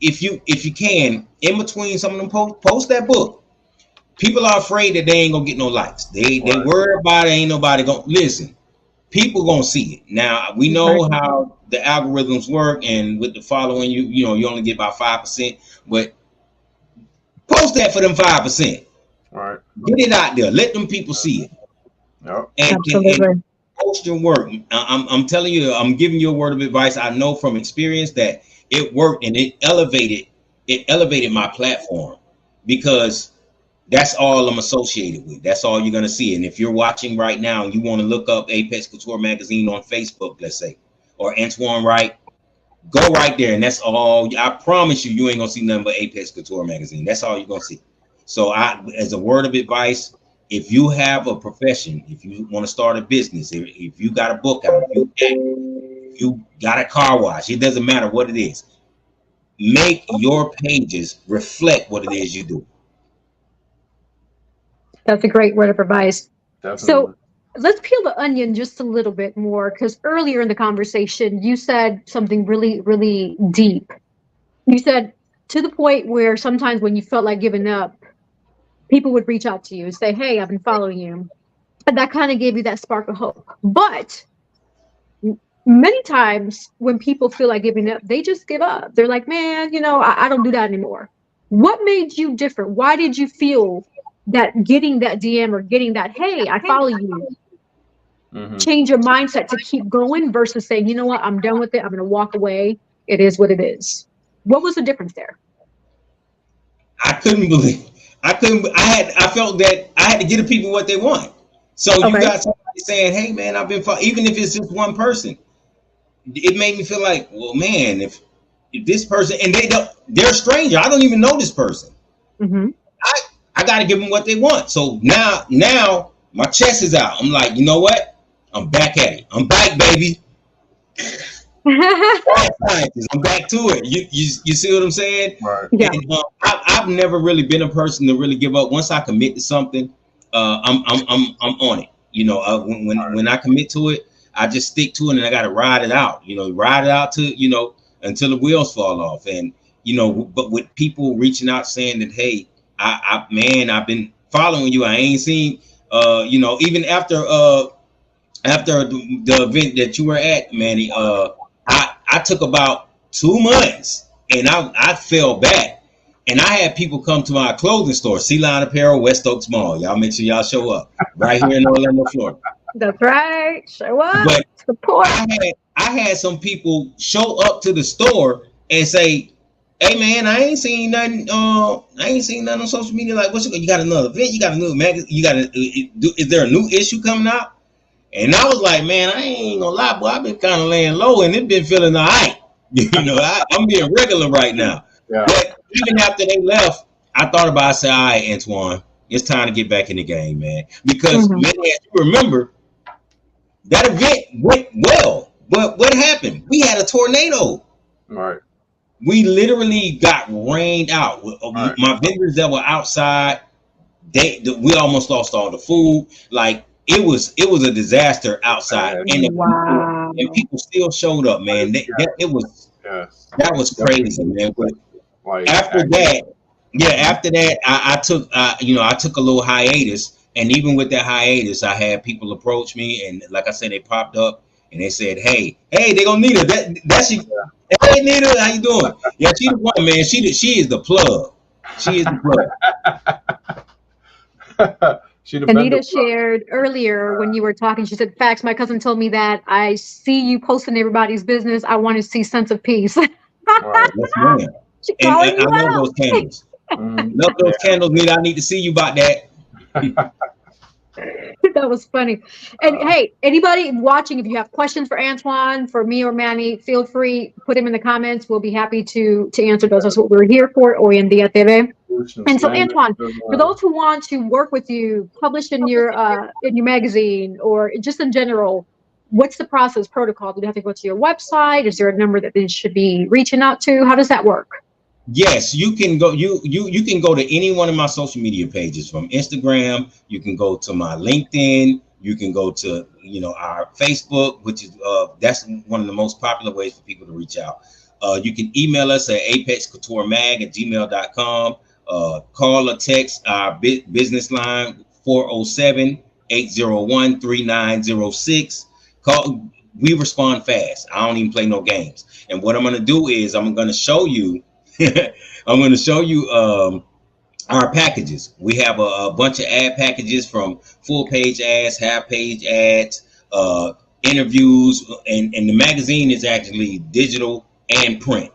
if you can, in between some of them post that book. People are afraid that they ain't gonna get no likes. They worry about it, ain't nobody gonna listen. People gonna see it. Now we know how the algorithms work, and with the following, you only get about 5%, but post that for them 5%. Right. Get it out there. Let them people see it. Yep. And post your work. I'm telling you, I'm giving you a word of advice. I know from experience that it worked and it elevated my platform because that's all I'm associated with. That's all you're going to see. And if you're watching right now and you want to look up Apex Couture Magazine on Facebook, let's say, or Antoine Wright, Go right there, and that's all. I promise you, you ain't gonna see nothing but Apex Couture magazine. That's all you're gonna see. So, as a word of advice, if you have a profession, if you want to start a business, if you got a book out, if you got a car wash, it doesn't matter what it is. Make your pages reflect what it is you do. That's a great word of advice. Definitely. So let's peel the onion just a little bit more, because earlier in the conversation, you said something really, really deep. You said to the point where sometimes when you felt like giving up, people would reach out to you and say, hey, I've been following you. And that kind of gave you that spark of hope. But many times when people feel like giving up, they just give up. They're like, man, I don't do that anymore. What made you different? Why did you feel that getting that DM or getting that, hey, I follow you, change your mindset to keep going versus saying, you know what, I'm done with it. I'm going to walk away. It is what it is. What was the difference there? I felt that I had to give the people what they want. So you got somebody saying, hey man, I've been, even if it's just one person, it made me feel like, well, man, if this person, and they're a stranger, I don't even know this person. I got to give them what they want. So now my chest is out. I'm like, you know what? I'm back at it. I'm back, baby. I'm back to it. You see what I'm saying? Right. Yeah. And, I've never really been a person to really give up. Once I commit to something, I'm on it. When I commit to it, I just stick to it, and I got to ride it out. Ride it out to until the wheels fall off. And but with people reaching out saying that, hey, I've been following you. I ain't seen even after the event that you were at, Manny. I took about 2 months, and I fell back. And I had people come to my clothing store, Sea Line Apparel, West Oaks Mall. Y'all make sure y'all show up right here in Orlando, Florida. That's right. Show up. But support. I had some people show up to the store and say, hey man, I ain't seen nothing on social media. Like, you got another event? You got a new magazine? Is there a new issue coming out? And I was like, man, I ain't gonna lie, boy, I've been kind of laying low, and it's been feeling all right. I'm being regular right now. Yeah. But even after they left, I thought about it. I said, all right, Antoine, it's time to get back in the game, man. Because, man, as you remember, that event went well. But what happened? We had a tornado. Right. We literally got rained out. Right. My vendors that were outside, we almost lost all the food. Like, it was a disaster outside. And people still showed up, man. That was crazy, man. But after that, I took a little hiatus. And even with that hiatus, I had people approach me, and like I said, they popped up and they said, hey, they gonna need her. That's you. Hey, Nita, how you doing? Yeah, she the one, man. She is the plug. She is the plug. Anita shared earlier when you were talking, she said, facts, my cousin told me that I see you posting everybody's business. I want to see sense of peace. Right. And I love those candles. Love those candles, Nita. I need to see you about that. That was funny. And hey, anybody watching, if you have questions for Antoine, for me or Manny, feel free, put them in the comments. We'll be happy to answer those. That's what we're here for, Hoy en Día TV. And so, Antoine, for those who want to work with you, publish in your magazine, or just in general, what's the process protocol? Do they have to go to your website? Is there a number that they should be reaching out to? How does that work? Yes, you can go. You can go to any one of my social media pages, from Instagram. You can go to my LinkedIn. You can go to our Facebook, which is that's one of the most popular ways for people to reach out. You can email us at apexcouturemag@gmail.com. Call or text our business line 407-801-3906. Call. We respond fast. I don't even play no games. And what I'm going to do is I'm going to show you. I'm going to show you our packages. We have a bunch of ad packages, from full page ads, half page ads, interviews, and the magazine is actually digital and print.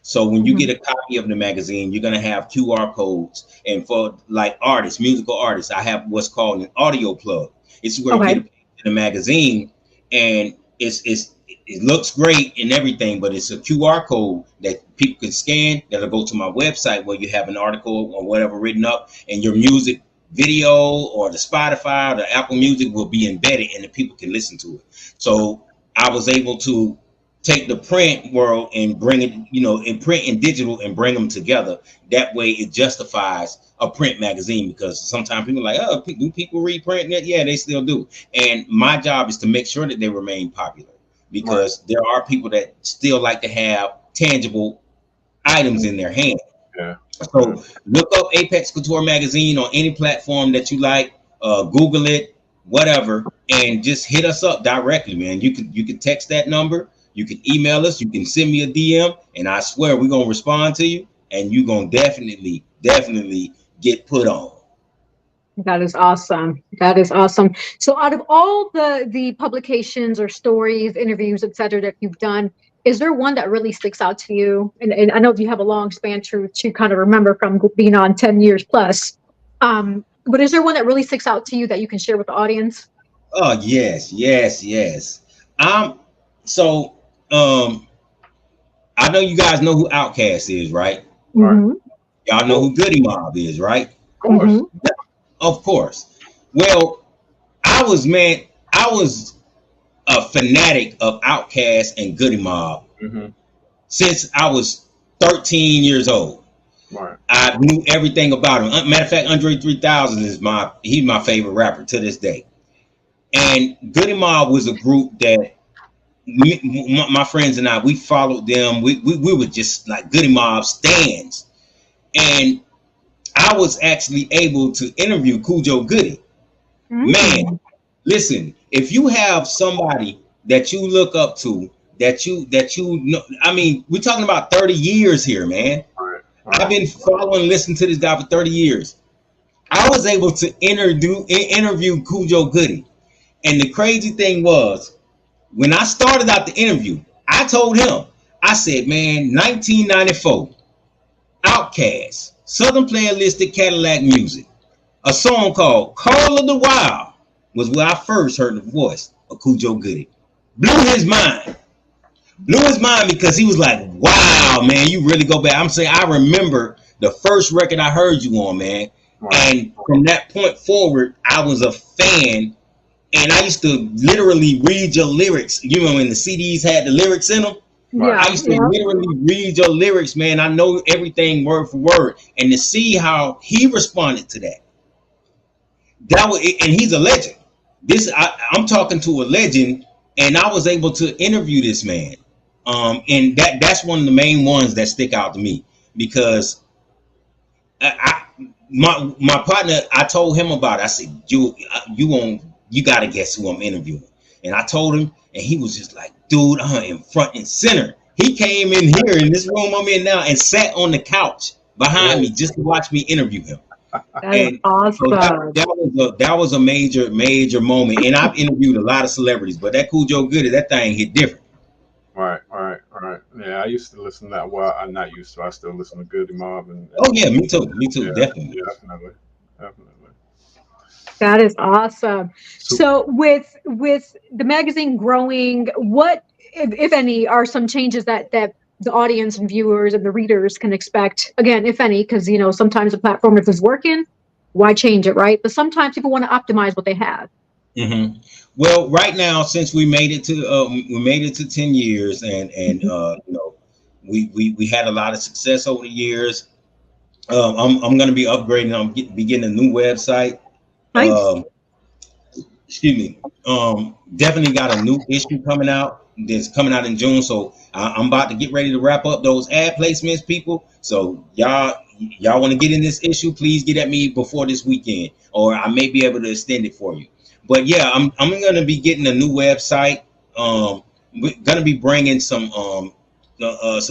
So when you get a copy of the magazine, you're going to have QR codes. And for like artists, musical artists, I have what's called an audio plug. It's where you get the magazine, and it's it looks great and everything, but it's a QR code that people can scan that'll go to my website where you have an article or whatever written up, and your music video or the Spotify or the Apple Music will be embedded and the people can listen to it. So I was able to take the print world and bring it, in print and digital, and bring them together. That way it justifies a print magazine, because sometimes people are like, oh, do people read print? Yeah, they still do. And my job is to make sure that they remain popular, because there are people that still like to have tangible items in their hand. Yeah. So look up Apex Couture magazine on any platform that you like, Google it, whatever, and just hit us up directly, man. You can text that number. You can email us. You can send me a DM, and I swear we're gonna respond to you, and you're gonna definitely get put on. That is awesome. That is awesome. So, out of all the publications or stories, interviews, etc., that you've done, is there one that really sticks out to you? And I know you have a long span to kind of remember from being on 10 years plus. But is there one that really sticks out to you that you can share with the audience? Oh yes. I know you guys know who Outkast is, right? Mm-hmm. Y'all know who Goody Mob is, right? Of course. Mm-hmm. Of course. Well, I was a fanatic of Outkast and Goody Mob since I was 13 years old. Right. I knew everything about him. Matter of fact, Andre 3000 he's my favorite rapper to this day. And Goody Mob was a group that my friends and I, we followed them. We were just like Goody Mob stands. And I was actually able to interview Cujo Goody. Man, listen, if you have somebody that you look up to, that you know, I mean, we're talking about 30 years here, man. Right. I've been following and listening to this guy for 30 years. I was able to interview Cujo Goody. And the crazy thing was, when I started out the interview, I told him, I said, man, 1994, Outkast, Southern Playalistic Cadillac Music, a song called Call of the Wild was where I first heard the voice of Cujo Goody. Blew his mind because he was like, wow, man, you really go back. I'm saying, I remember the first record I heard you on, man. Right. And from that point forward, I was a fan. And I used to literally read your lyrics. You know, when the CDs had the lyrics in them, I used to literally read your lyrics, man. I know everything word for word. And to see how he responded to that, and he's a legend. I'm talking to a legend, and I was able to interview this man. And that's one of the main ones that stick out to me, because my partner, I told him about it. I said, you got to guess who I'm interviewing. And I told him, and he was just like, dude, I'm in front and center. He came in here in this room I'm in now and sat on the couch behind me just to watch me interview him. That's awesome. So that was a major moment. And I've interviewed a lot of celebrities, but that Cujo Goody, that thing hit different. Right. Yeah, I used to listen to that. Well, I'm not used to. I still listen to Goody Mob. Oh yeah, me too. Yeah, Definitely. Definitely. That is awesome. So with the magazine growing, what, if any, are some changes that the audience and viewers and the readers can expect? Again, if any, because sometimes a platform, if it's working, why change it, right? But sometimes people want to optimize what they have. Mm-hmm. Well, right now, since we made it to 10 years, and we had a lot of success over the years. I'm going to be upgrading. I'm getting a new website. Nice. Excuse me. Definitely got a new issue coming out. That's coming out in June. So I'm about to get ready to wrap up those ad placements, people. So y'all want to get in this issue? Please get at me before this weekend, or I may be able to extend it for you. But yeah, I'm going to be getting a new website. We're going to be bringing some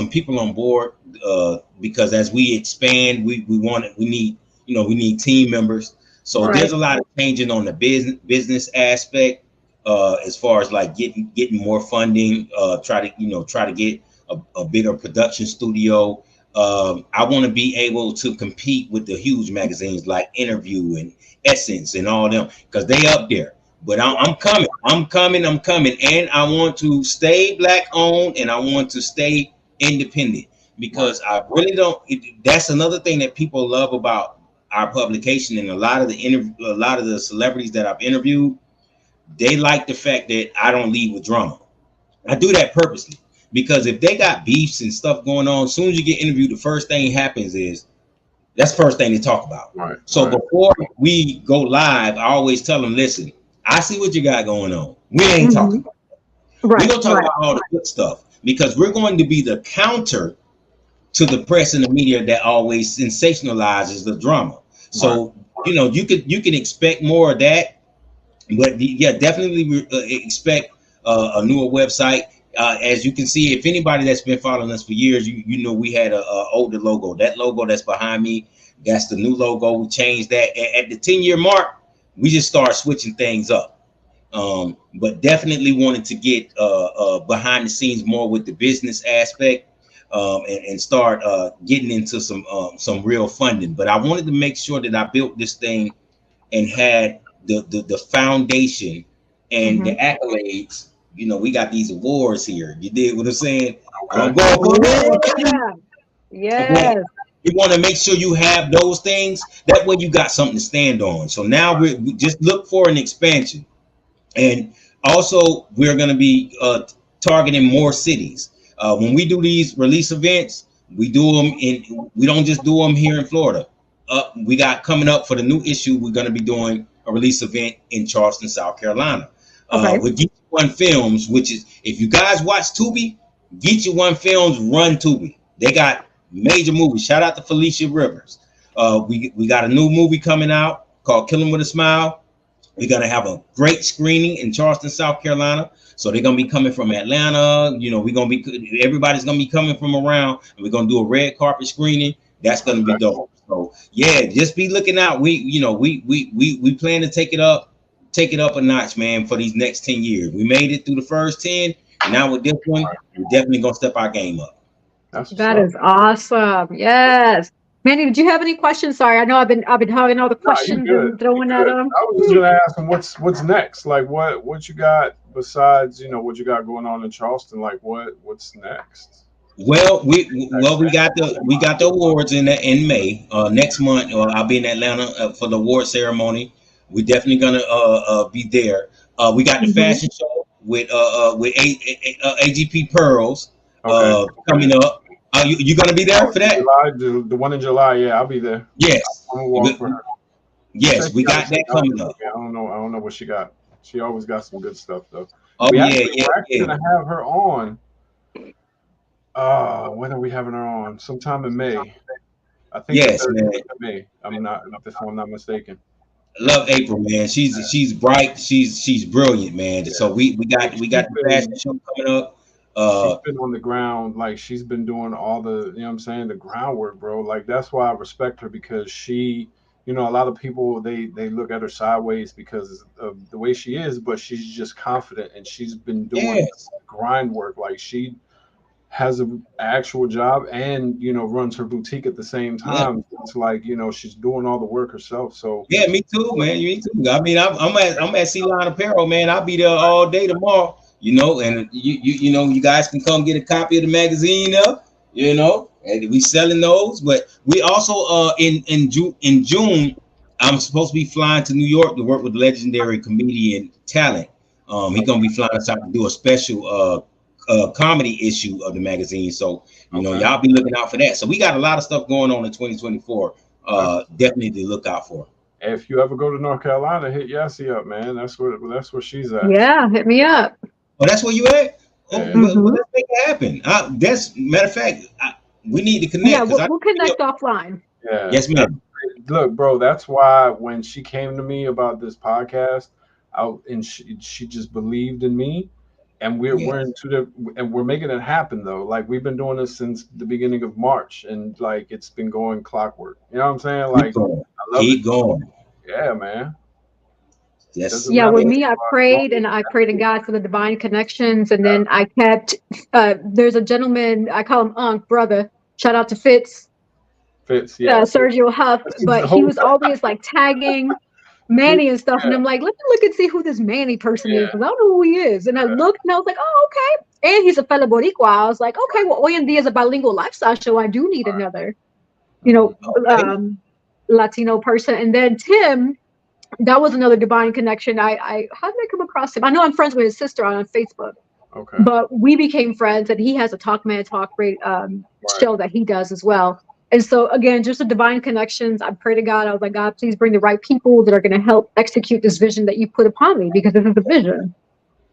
people on board because as we expand, we need team members. So There's a lot of changing on the business aspect as far as like getting more funding. Try to get a bigger production studio. I want to be able to compete with the huge magazines like Interview and Essence and all them, because they up there. But I'm coming. I'm coming. I'm coming. And I want to stay black owned, and I want to stay independent, because I really don't. That's another thing that people love about our publication, and a lot of the celebrities that I've interviewed, they like the fact that I don't lead with drama. I do that purposely, because if they got beefs and stuff going on, as soon as you get interviewed, the first thing happens is that's the first thing they talk about. Right. So before we go live, I always tell them, listen, I see what you got going on. We ain't talking about that. We're going to talk about all the good stuff, because we're going to be the counter to the press and the media that always sensationalizes the drama. So, you know, you can expect more of that. But yeah, definitely expect a newer website. As you can see, if anybody that's been following us for years, you know we had a older logo. That logo that's behind me, that's the new logo. We changed that at the 10-year mark. We just started switching things up. But definitely wanted to get behind the scenes more with the business aspect, and start getting into some real funding. But I wanted to make sure that I built this thing and had the foundation and the accolades. You know, we got these awards here. You did what I'm saying? Yes. You want to make sure you have those things. That way you got something to stand on. So now we just look for an expansion. And also we're going to be targeting more cities. When we do these release events, we don't just do them here in Florida. We got coming up for the new issue, we're going to be doing a release event in Charleston, South Carolina. With Get You One Films, which is, if you guys watch Tubi, Get You One Films run Tubi. They got major movies. Shout out to Felicia Rivers. We got a new movie coming out called Kill 'Em With a Smile. We're going to have a great screening in Charleston, South Carolina. So they're going to be coming from Atlanta. You know, everybody's going to be coming from around, and we're going to do a red carpet screening. That's going to be dope. So yeah, just be looking out. We plan to take it up a notch, man, for these next 10 years. We made it through the first 10, and now with this one, we're definitely going to step our game up. That is awesome. Yes. Manny, did you have any questions? Sorry, I know I've been having all the questions and throwing at them. I was just gonna ask him what's next. Like what you got besides, you know, what you got going on in Charleston. Like what's next? Well, we got the awards in May. Next month, I'll be in Atlanta for the award ceremony. We're definitely gonna be there. We got the fashion show with AGP Pearls coming up. You gonna be there for that? July, the one in July, yeah, I'll be there. Yes. I'm gonna walk for her. Yes, we got that coming up. I don't know what she got. She always got some good stuff though. Oh, we're actually gonna have her on. When are we having her on? Sometime in May. I think man. May. I'm not mistaken. Love April, man. She's bright. She's brilliant, man. So we got the fashion show coming up. She's been on the ground, like she's been doing all the, you know what I'm saying, the groundwork, bro. Like that's why I respect her, because she, you know, a lot of people they look at her sideways because of the way she is, but she's just confident, and she's been doing grind work. Like she has an actual job and, you know, runs her boutique at the same time. It's like, you know, she's doing all the work herself. So yeah, me too, man. Me too. I mean, I'm at Sea Line Apparel, man. I'll be there all day tomorrow. You know, and you know, you guys can come get a copy of the magazine up, you know, and we selling those. But we also in June, I'm supposed to be flying to New York to work with legendary comedian Talent. He's gonna be flying us out to do a special comedy issue of the magazine. So you know, y'all be looking out for that. So we got a lot of stuff going on in 2024. Definitely to look out for. If you ever go to North Carolina, hit Yassi up, man. That's where she's at. Yeah, hit me up. Oh, that's where you at? Well, let's make it happen. That's matter of fact, we need to connect. Yeah, we'll connect offline. Yeah. Yes, ma'am. Look, bro, that's why when she came to me about this podcast, she just believed in me, and we're making it happen though. Like we've been doing this since the beginning of March, and like it's been going clockwork. You know what I'm saying? Like I love Keep going. Yeah, man. Yes. Yeah, with me, I prayed to God for the divine connections, and then I kept. There's a gentleman, I call him Unc, brother. Shout out to Fitz. Yeah. Sergio Huff, but he was always like tagging Manny and stuff, and I'm like, let me look and see who this Manny person is, because I don't know who he is. And I looked, and I was like, oh, okay. And he's a fellow Boricua. I was like, okay, well, hoy en día is a bilingual lifestyle show. I do need another, Latino person. And then Tim, that was another divine connection. I how did I come across him? I know I'm friends with his sister on Facebook. Okay. But we became friends, and he has a Talk Man Talk show that he does as well. And so again, just the divine connections. I pray to God. I was like, God, please bring the right people that are going to help execute this vision that you put upon me, because this is the vision.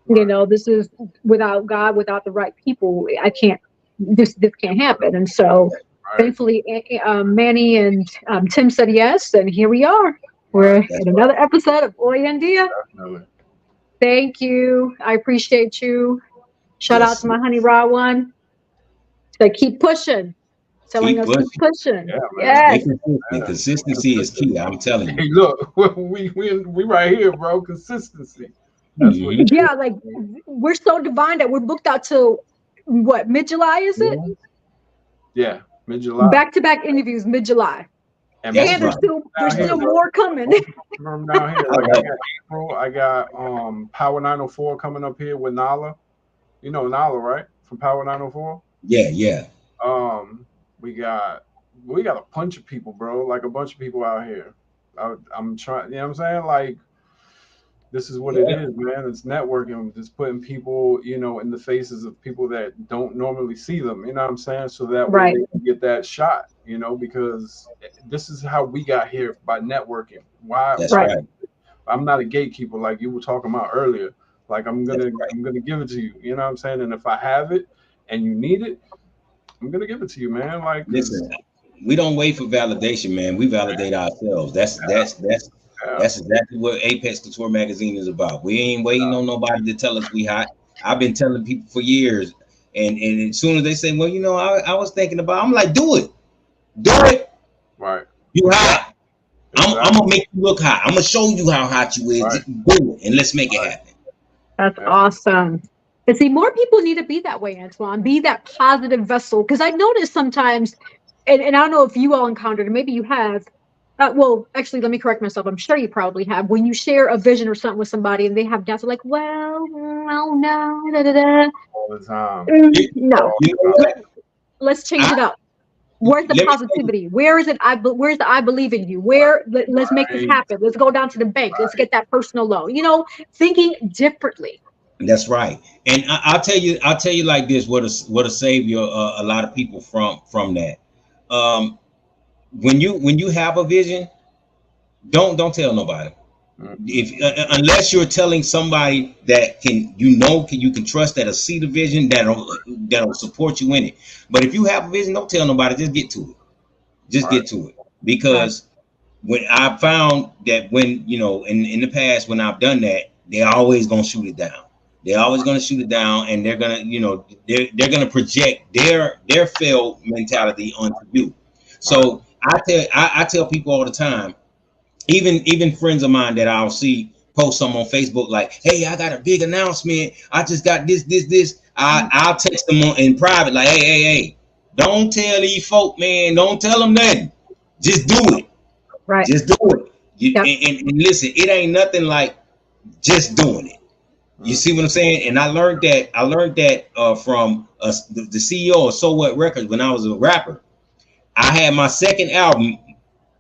Right. This is without God, without the right people, I can't. This can't happen. And so, thankfully, Manny and Tim said yes, and here we are. We're in another episode of Hoy en Día. Definitely. Thank you. I appreciate you. Shout out to my honey raw one. So keep pushing. Telling us keep pushing. Yeah, yes. Consistency is key. I'm telling you. Hey, look, we right here, bro. Consistency. That's what like we're so divine that we're booked out till what, mid-July, is it? Yeah, mid-July. Back-to-back interviews mid-July. And there's still more coming. From down here, like I got April, I got Power 904 coming up here with Nala. You know Nala, right? From Power 904. Yeah. We got a bunch of people, bro. Like a bunch of people out here. I'm trying. You know what I'm saying? Like, this is what it is, man. It's networking, just putting people, in the faces of people that don't normally see them. You know what I'm saying? So that way they can get that shot. Because this is how we got here, by networking. Why? That's right. I'm not a gatekeeper like you were talking about earlier. Like I'm gonna give it to you. You know what I'm saying? And if I have it and you need it, I'm gonna give it to you, man. Like, listen, we don't wait for validation, man. We validate ourselves. That's exactly what Apex Couture magazine is about. We ain't waiting on nobody to tell us we hot. I've been telling people for years, and as soon as they say, well, I was thinking about, I'm like, do it. Right. You hot. Exactly. I'm gonna make you look hot. I'm gonna show you how hot you is. Right. Do it, and let's make it happen. That's awesome. And see, more people need to be that way, Antoine. Be that positive vessel. Because I notice sometimes, and I don't know if you all encountered, or maybe you have. Well, actually, let me correct myself. I'm sure you probably have. When you share a vision or something with somebody, and they have doubts, like, well, no, da da da. All the time. No. Let's change it up. Where's the positivity? Where is it? Where's the I believe in you? Let's make this happen. Let's go down to the bank. Let's get that personal loan. Thinking differently. That's right. And I'll tell you like this, what a savior a lot of people from that. When you have a vision, don't tell nobody. If unless you're telling somebody that you can trust, that'll see the vision, that'll support you in it. But if you have a vision, don't tell nobody. Just get to it. Get to it. Because when I found that when in the past when I've done that, they're always gonna shoot it down. They're always gonna shoot it down, and they're gonna they're gonna project their failed mentality onto you. So I tell people all the time. Even friends of mine that I'll see post some on Facebook like, hey, I got a big announcement. I just got this. I'll text them in private like, hey, don't tell these folk, man. Don't tell them nothing. Just do it. Right. Just do it. And listen, it ain't nothing like just doing it. You see what I'm saying? And I learned that from the CEO of So What Records when I was a rapper. I had my second album.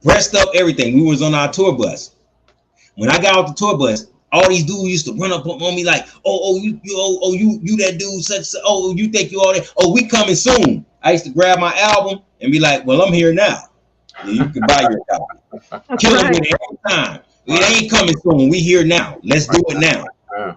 Pressed up everything. We was on our tour bus. When I got off the tour bus, all these dudes used to run up on me like, you that dude such. Oh, you think you all that? Oh, we coming soon. I used to grab my album and be like, well, I'm here now. Yeah, you can buy your copy. Kill it every time. It ain't coming soon. We here now. Let's do it now. Yeah,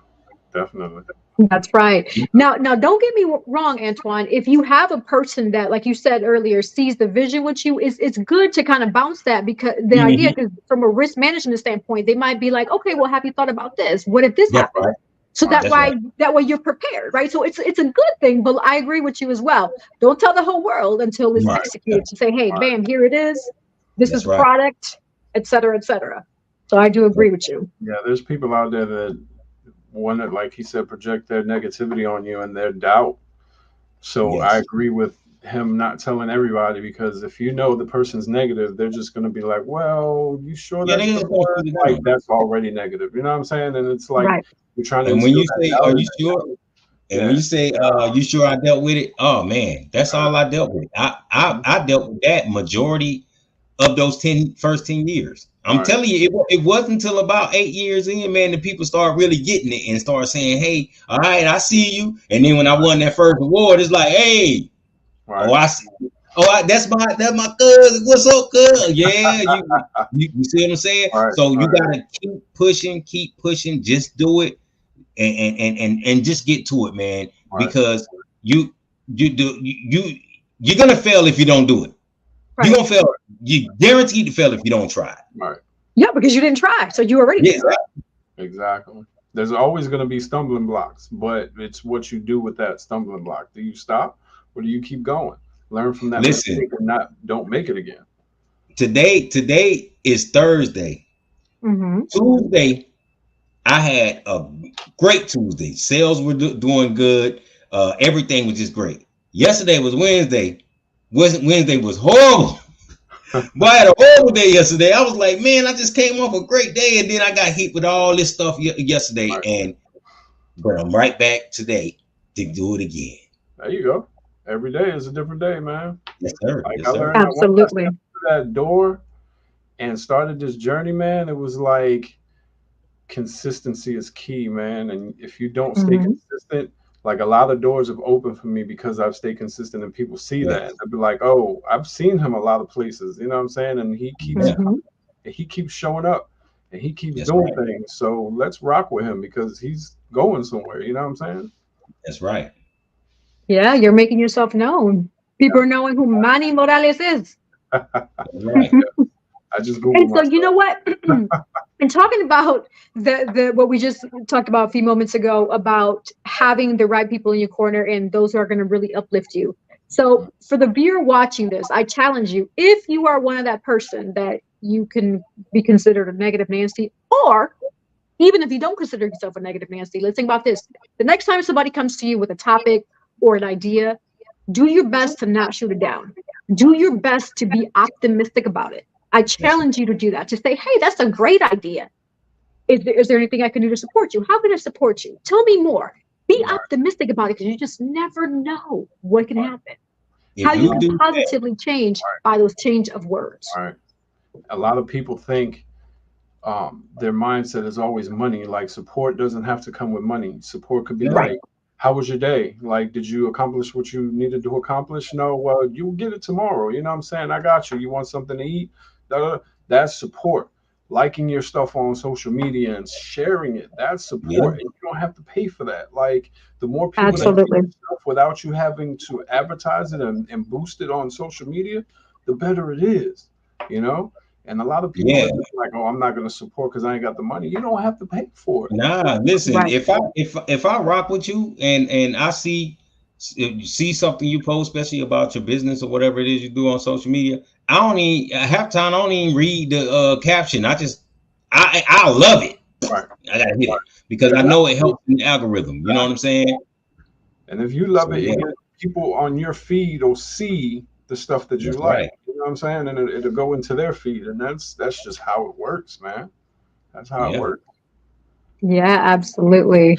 definitely. That's right. Now, don't get me wrong, Antoine. If you have a person that, like you said earlier, sees the vision with you, it's good to kind of bounce that, because the idea is from a risk management standpoint, they might be like, okay, well, have you thought about this? What if this happens? Right. So that way you're prepared, right? So it's a good thing, but I agree with you as well. Don't tell the whole world until it's executed to say, hey, bam, here it is. This is the product, et cetera, et cetera. So I do agree with you. Yeah, there's people out there that want to, like he said, project their negativity on you and their doubt. So I agree with him not telling everybody, because if you know the person's negative, they're just gonna be like, well, you sure Yeah, that's they the just gonna word? shoot it Like down. that's already negative. You know what I'm saying? And it's like Right. you're trying to And when instill you that say, doubt "Are in you them. sure?" And when Yeah. you say, "You sure I dealt with it?" Oh man, that's all I dealt with. I dealt with that majority of those first 10 years. I'm Right. telling you, it wasn't until about 8 years in, man, that people start really getting it and start saying, "Hey, all right, I see you." And then when I won that first award, it's like, "Hey, Right. I see you. That's my cousin. What's up, cousin?" Yeah, you see what I'm saying? Right. So you Right. gotta keep pushing, just do it, and just get to it, man. Right. Because you're gonna fail if you don't do it. You're Right. gonna fail. You guaranteed to fail if you don't try. Right. Yeah, because you didn't try, so you already Yeah, failed. Exactly. There's always going to be stumbling blocks, but it's what you do with that stumbling block. Do you stop or do you keep going? Learn from that listen. mistake and don't make it again. Today is Thursday. Mm-hmm. Tuesday, I had a great Tuesday. Sales were doing good. Everything was just great. Yesterday was Wednesday. Wednesday was horrible. Boy, I had a horrible day yesterday. I was like, man, I just came off a great day, and then I got hit with all this stuff yesterday. Right. But I'm right back today to do it again. There you go. Every day is a different day, man. Yes, sir. Like Yes, I sir. learned that once I Absolutely. stepped through that door and started this journey, man. It was like consistency is key, man. And if you don't stay Mm-hmm. consistent, like a lot of doors have opened for me because I've stayed consistent and people see Yeah. that. They'll be like, oh, I've seen him a lot of places. You know what I'm saying? And Yeah. he keeps showing up and he keeps That's doing right. things. So let's rock with him because he's going somewhere. You know what I'm saying? That's right. Yeah, you're making yourself known. People Yeah. are knowing who Manny Morales is. That's right. I just And Googled so you know myself. what? And talking about the what we just talked about a few moments ago about having the right people in your corner and those who are going to really uplift you. So for the viewer watching this, I challenge you, if you are one of that person that you can be considered a negative Nancy, or even if you don't consider yourself a negative Nancy, let's think about this. The next time somebody comes to you with a topic or an idea, do your best to not shoot it down. Do your best to be optimistic about it. I That's challenge you to do that. To say, hey, that's a great idea. Is there anything I can do to support you? How can I support you? Tell me more. Be Right. optimistic about it because you just never know what can happen. How if you you can do that, positively change by those change of words. All right. A lot of people think their mindset is always money. Like support doesn't have to come with money. Support could be no, Right. like, how was your day? Like, did you accomplish what you needed to accomplish? No, well, you'll get it tomorrow. You know what I'm saying? I got you. You want something to eat? That's support. Liking your stuff on social media and sharing it, that's yeah, support. And you don't have to pay for that. Like, the more people that see Absolutely. your stuff without you having to advertise it and boost it on social media, the better it is, you know? And a lot of people yeah. are just like, "Oh, I'm not going to support because I ain't got the money." You don't have to pay for it. Nah, listen. Right. If I rock with you and I if you see something you post, especially about your business or whatever it is you do on social media, I don't even half time. I don't even read the caption. I love it. Right. I gotta hit it because I know Exactly. it helps in the algorithm. You know what I'm saying? And if you love So it, yeah, people on your feed will see the stuff that you that's like. right. You know what I'm saying? And it'll go into their feed, and that's just how it works, man. That's how it Yeah, works. Yeah, absolutely.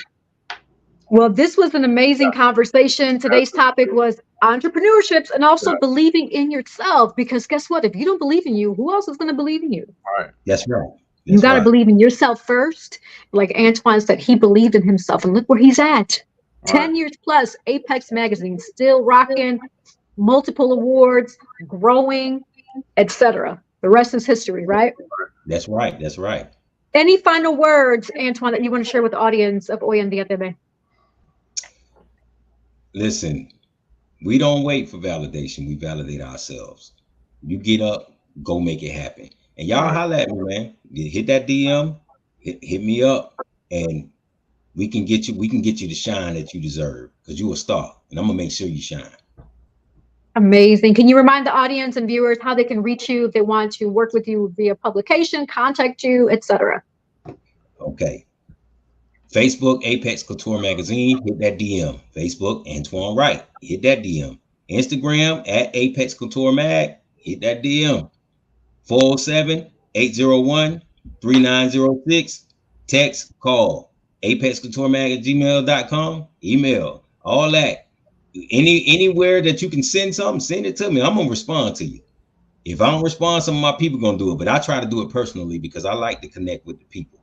Well, this was an amazing conversation. Today's topic was entrepreneurships and Yeah. also believing in yourself. Because guess what? If you don't believe in you, who else is going to believe in you? Right. that's right. You That's got to right. believe in yourself first. Like Antoine said, he believed in himself, and look where he's at. Right. 10 years plus, Apex Magazine still rocking, multiple awards, growing, etc. The rest is history, right? That's right. That's right. Any final words, Antoine, that you want to share with the audience of Hoy en Día TV? Listen, we don't wait for validation. We validate ourselves. You get up, go make it happen. And y'all Right. holler at me, man. Hit that DM, hit me up, and we can get you the shine that you deserve because you a star. And I'm gonna make sure you shine. Amazing. Can you remind the audience and viewers how they can reach you if they want to work with you via publication, contact you, etc.? Okay. Facebook, Apex Couture Magazine, hit that DM. Facebook, Antoine Wright, hit that DM. Instagram at Apex Couture Mag. Hit that DM. 407-801-3906. Text, call. ApexCoutureMag@gmail.com. Email. All that. Anywhere that you can send something, send it to me. I'm gonna respond to you. If I don't respond, some of my people gonna do it, but I try to do it personally because I like to connect with the people.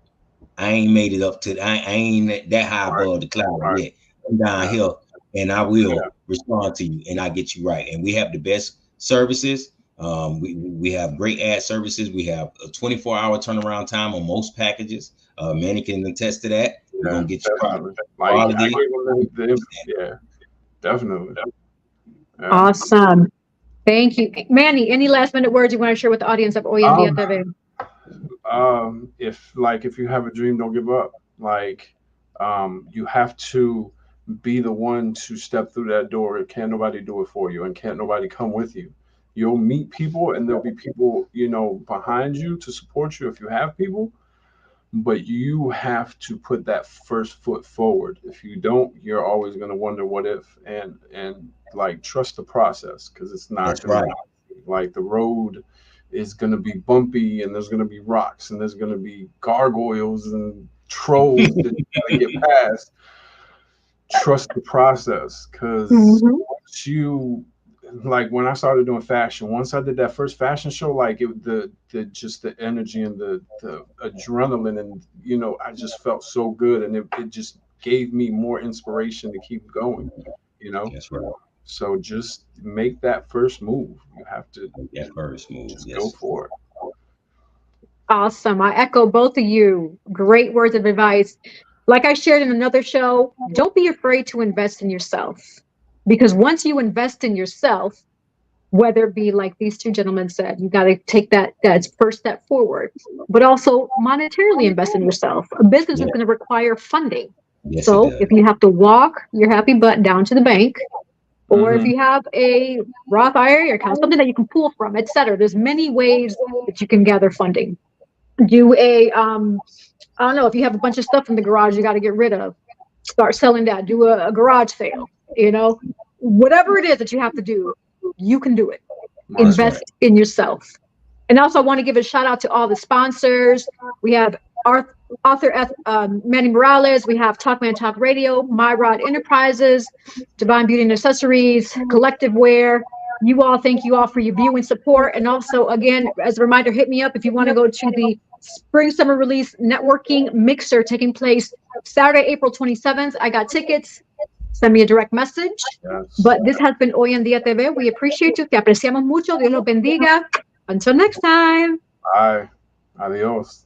I ain't made it up to I ain't that high above the cloud yet. I'm down here, and I will respond to you, and I get you right. And we have the best services. We have great ad services. We have a 24-hour turnaround time on most packages. Manny can attest to that. We're gonna get you Definitely. quality. Yeah, definitely. Yeah. Awesome. Thank you. Manny, any last minute words you want to share with the audience of Hoy en Día TV? If you have a dream, don't give up. You have to be the one to step through that door. Can't nobody do it for you, and can't nobody come with you. You'll meet people, and there'll be people, behind you to support you if you have people. But you have to put that first foot forward. If you don't, you're always going to wonder what if, and trust the process, because it's not. That's right. Like the road is going to be bumpy, and there's going to be rocks, and there's going to be gargoyles and trolls that you got to get past. Trust the process, because once you, when I started doing fashion, once I did that first fashion show, the energy and the adrenaline, and I just felt so good, and it just gave me more inspiration to keep going. That's right. So just make that first move. You have to make that first move. Just go for it. Awesome. I echo both of you. Great words of advice. Like I shared in another show, don't be afraid to invest in yourself, because once you invest in yourself, whether it be like these two gentlemen said, you got to take that first step forward, but also monetarily invest in yourself. A business is going to require funding. Yes, so if you have to walk your happy butt down to the bank, or if you have a Roth IRA account, something that you can pull from, etc. There's many ways that you can gather funding. Do I don't know, if you have a bunch of stuff in the garage you got to get rid of, start selling that. Do a garage sale. Whatever it is that you have to do, you can do it. Invest in yourself. And also, I want to give a shout out to all the sponsors. We have author Manny Morales. We have Talkman Talk Radio, My Rod Enterprises, Divine Beauty and Accessories, Collective Wear. You all, thank you all for your viewing support. And also, again, as a reminder, hit me up if you want to go to the Spring Summer Release Networking Mixer taking place Saturday, April 27th. I got tickets. Send me a direct message. Yes. But this has been Hoy en Día TV. We appreciate you. Te apreciamos mucho. Dios los bendiga. Until next time. Bye. Adios.